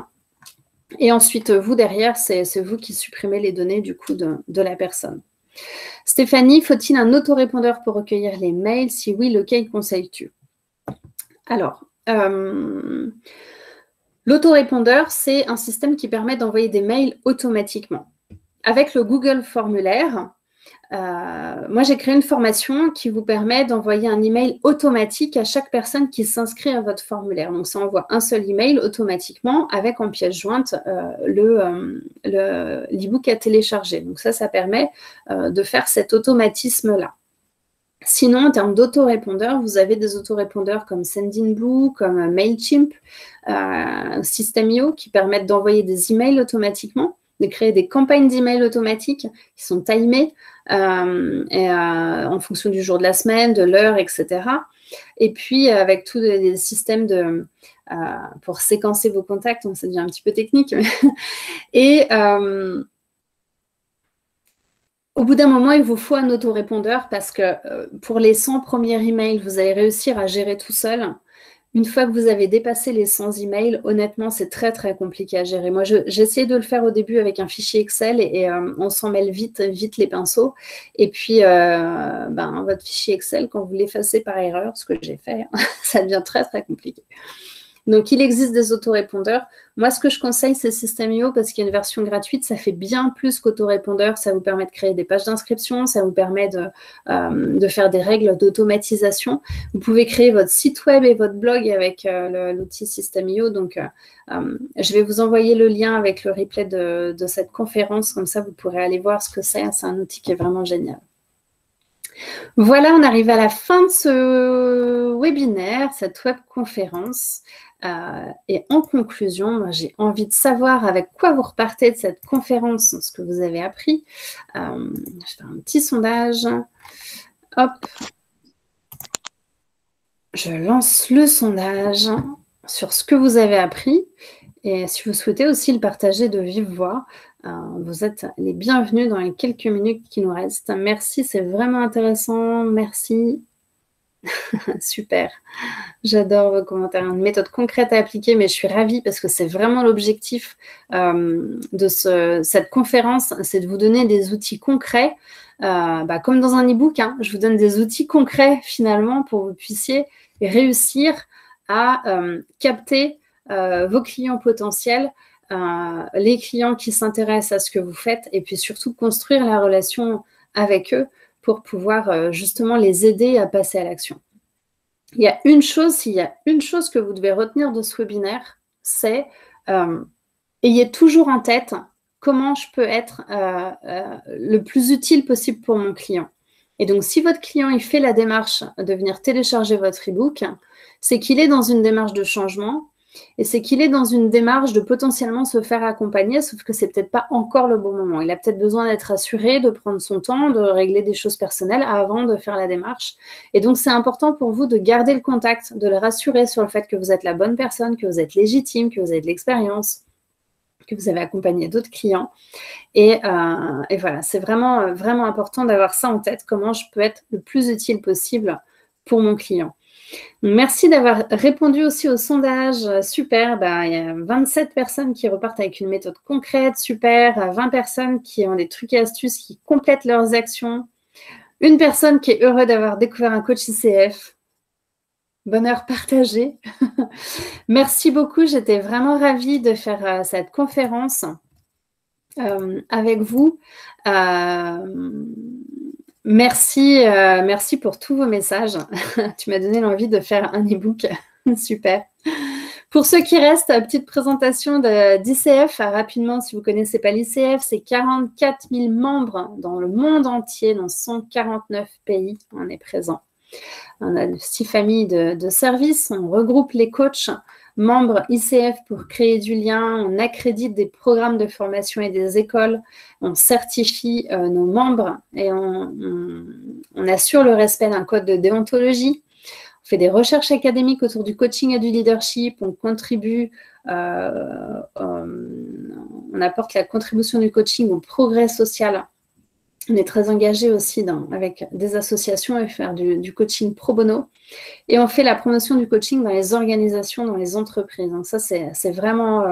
Et ensuite, vous, derrière, c'est vous qui supprimez les données du coup de la personne. Stéphanie, faut-il un autorépondeur pour recueillir les mails? Si oui, lequel conseilles-tu? Alors, l'autorépondeur, c'est un système qui permet d'envoyer des mails automatiquement. Avec le Google Formulaire, moi, j'ai créé une formation qui vous permet d'envoyer un email automatique à chaque personne qui s'inscrit à votre formulaire. Donc, ça envoie un seul email automatiquement avec en pièce jointe l'e-book à télécharger. Donc, ça permet de faire cet automatisme-là. Sinon, en termes d'autorépondeurs, vous avez des autorépondeurs comme Sendinblue, comme Mailchimp, System.io qui permettent d'envoyer des emails automatiquement, de créer des campagnes d'emails automatiques qui sont timées en fonction du jour de la semaine, de l'heure, etc. Et puis, avec tous les systèmes pour séquencer vos contacts, donc ça devient un petit peu technique. Et au bout d'un moment, il vous faut un autorépondeur parce que pour les 100 premiers emails, vous allez réussir à gérer tout seul. Une fois que vous avez dépassé les 100 emails, honnêtement, c'est très, très compliqué à gérer. Moi, j'ai essayé de le faire au début avec un fichier Excel et on s'en mêle vite les pinceaux. Et puis, votre fichier Excel, quand vous l'effacez par erreur, ce que j'ai fait, ça devient très, très compliqué. Donc, il existe des autorépondeurs. Moi, ce que je conseille, c'est System.io parce qu'il y a une version gratuite. Ça fait bien plus qu'autorépondeur. Ça vous permet de créer des pages d'inscription. Ça vous permet de faire des règles d'automatisation. Vous pouvez créer votre site web et votre blog avec l'outil System.io. Donc, je vais vous envoyer le lien avec le replay de cette conférence. Comme ça, vous pourrez aller voir ce que c'est. C'est un outil qui est vraiment génial. Voilà, on arrive à la fin de ce webinaire, cette webconférence. Et en conclusion, j'ai envie de savoir avec quoi vous repartez de cette conférence, ce que vous avez appris. Je vais faire un petit sondage. Hop. Je lance le sondage sur ce que vous avez appris. Et si vous souhaitez aussi le partager de vive voix, vous êtes les bienvenus dans les quelques minutes qui nous restent. Merci, c'est vraiment intéressant. Merci. Super. J'adore vos commentaires. Une méthode concrète à appliquer, mais je suis ravie parce que c'est vraiment l'objectif de cette conférence, c'est de vous donner des outils concrets, comme dans un e-book. Je vous donne des outils concrets finalement pour que vous puissiez réussir à capter vos clients potentiels, les clients qui s'intéressent à ce que vous faites et puis surtout construire la relation avec eux pour pouvoir justement les aider à passer à l'action. S'il y a une chose que vous devez retenir de ce webinaire, c'est ayez toujours en tête comment je peux être le plus utile possible pour mon client. Et donc, si votre client il fait la démarche de venir télécharger votre e-book, c'est qu'il est dans une démarche de changement et c'est qu'il est dans une démarche de potentiellement se faire accompagner, sauf que c'est peut-être pas encore le bon moment. Il a peut-être besoin d'être assuré, de prendre son temps, de régler des choses personnelles avant de faire la démarche. Et donc, c'est important pour vous de garder le contact, de le rassurer sur le fait que vous êtes la bonne personne, que vous êtes légitime, que vous avez de l'expérience, que vous avez accompagné d'autres clients. Et voilà, c'est vraiment, vraiment important d'avoir ça en tête, comment je peux être le plus utile possible pour mon client. Merci d'avoir répondu aussi au sondage. Super, il y a 27 personnes qui repartent avec une méthode concrète. Super, 20 personnes qui ont des trucs et astuces qui complètent leurs actions. Une personne qui est heureuse d'avoir découvert un coach ICF. Bonheur partagé. Merci beaucoup, j'étais vraiment ravie de faire cette conférence avec vous. Merci pour tous vos messages. Tu m'as donné l'envie de faire un e-book. Super. Pour ceux qui restent, petite présentation d'ICF. Rapidement, si vous ne connaissez pas l'ICF, c'est 44 000 membres dans le monde entier, dans 149 pays. On est présent. On a 6 familles de services. On regroupe les coachs membres ICF pour créer du lien. On accrédite des programmes de formation et des écoles. On certifie nos membres et on assure le respect d'un code de déontologie. On fait des recherches académiques autour du coaching et du leadership. On contribue, on apporte la contribution du coaching au progrès social On est très engagé aussi avec des associations et faire du coaching pro bono. Et on fait la promotion du coaching dans les organisations, dans les entreprises. Donc ça, c'est vraiment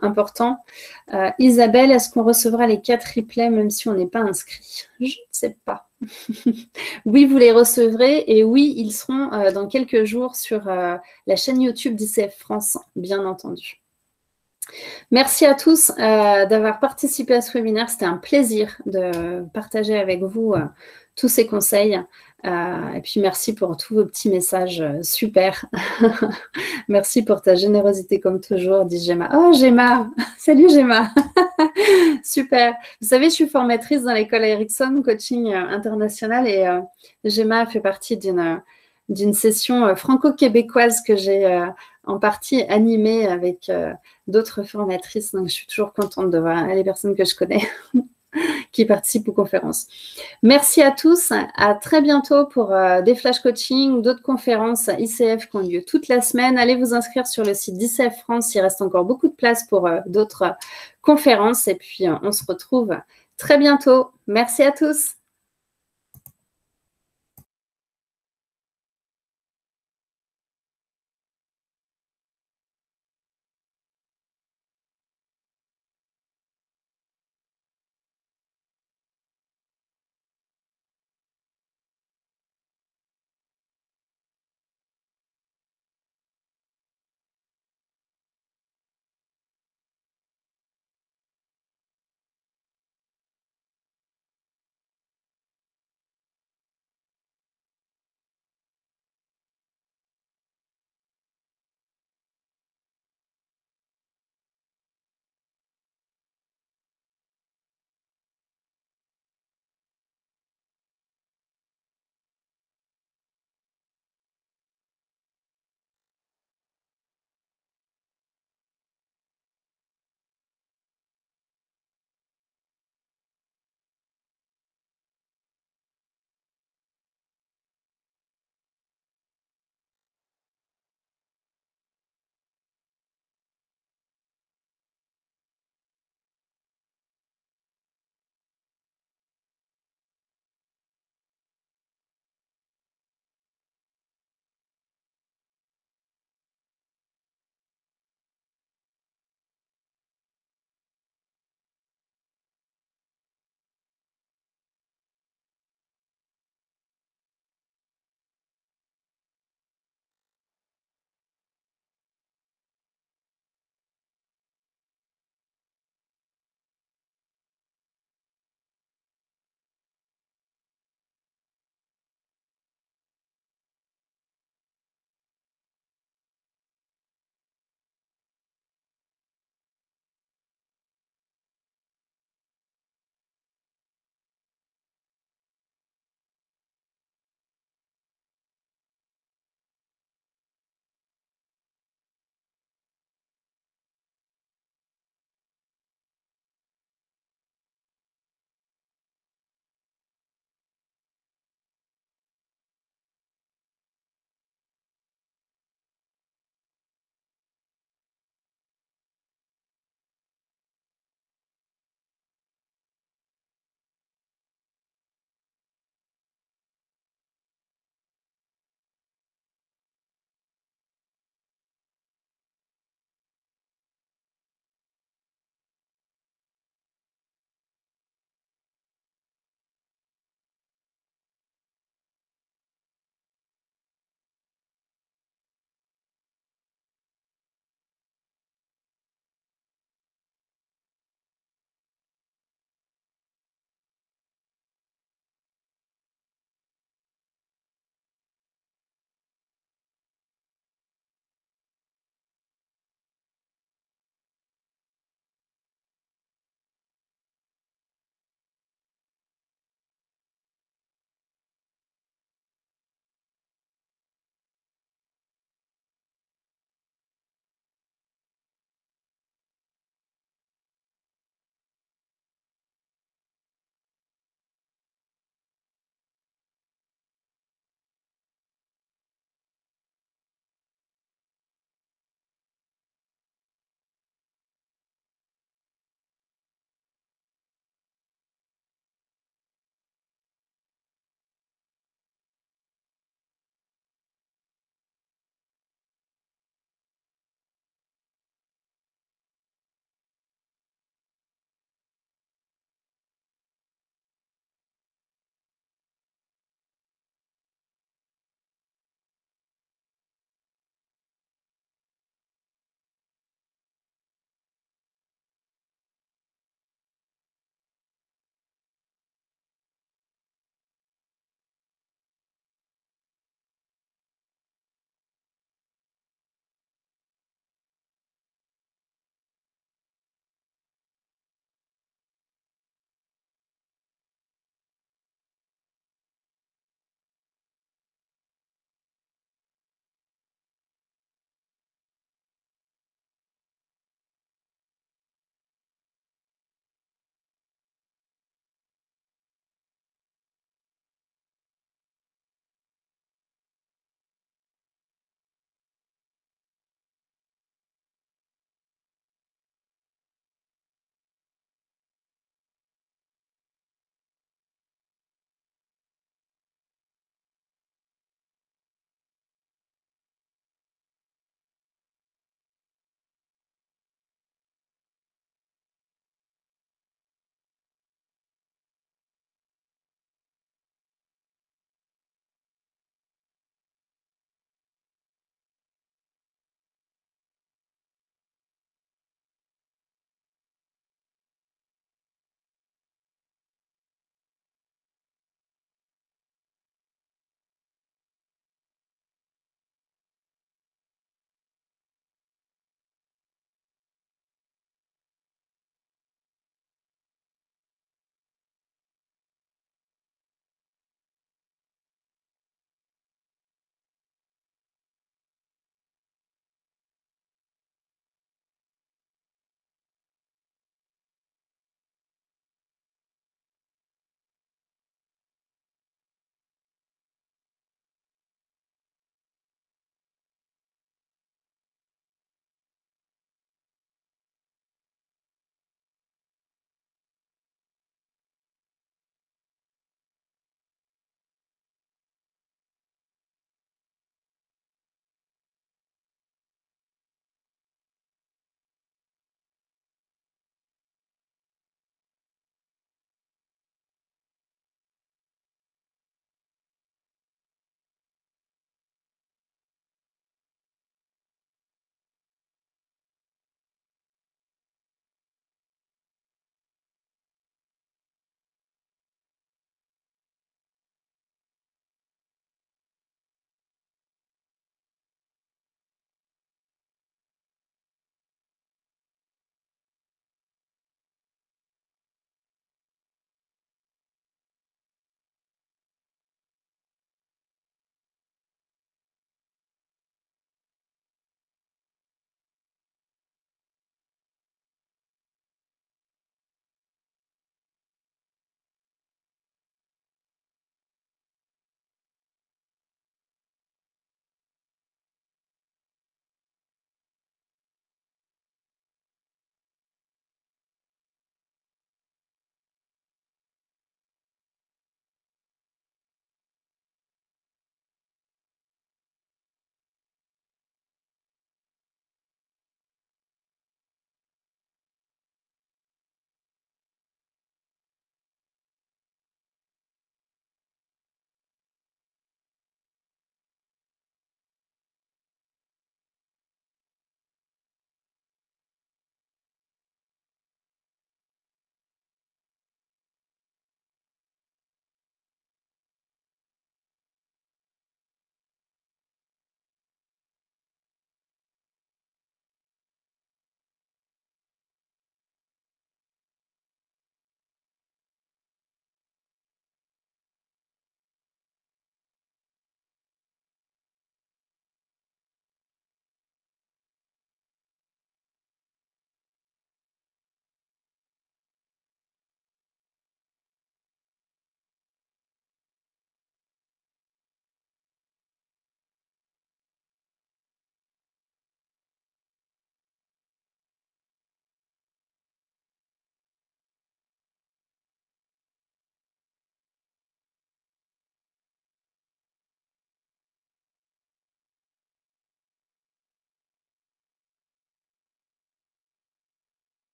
important. Isabelle, est-ce qu'on recevra les 4 replays même si on n'est pas inscrit? Je ne sais pas. Oui, vous les recevrez. Et oui, ils seront dans quelques jours sur la chaîne YouTube d'ICF France, bien entendu. Merci à tous d'avoir participé à ce webinaire. C'était un plaisir de partager avec vous tous ces conseils. Et puis, merci pour tous vos petits messages. Super. Merci pour ta générosité comme toujours, dit Gemma. Oh, Gemma. Salut, Gemma. Super. Vous savez, je suis formatrice dans l'école Ericsson Coaching International et Gemma fait partie d'une session franco-québécoise que j'ai en partie animée avec d'autres formatrices. Donc, je suis toujours contente de voir les personnes que je connais qui participent aux conférences. Merci à tous. À très bientôt pour des flash coaching, d'autres conférences ICF qui ont lieu toute la semaine. Allez vous inscrire sur le site d'ICF France. Il reste encore beaucoup de place pour d'autres conférences. Et puis, on se retrouve très bientôt. Merci à tous.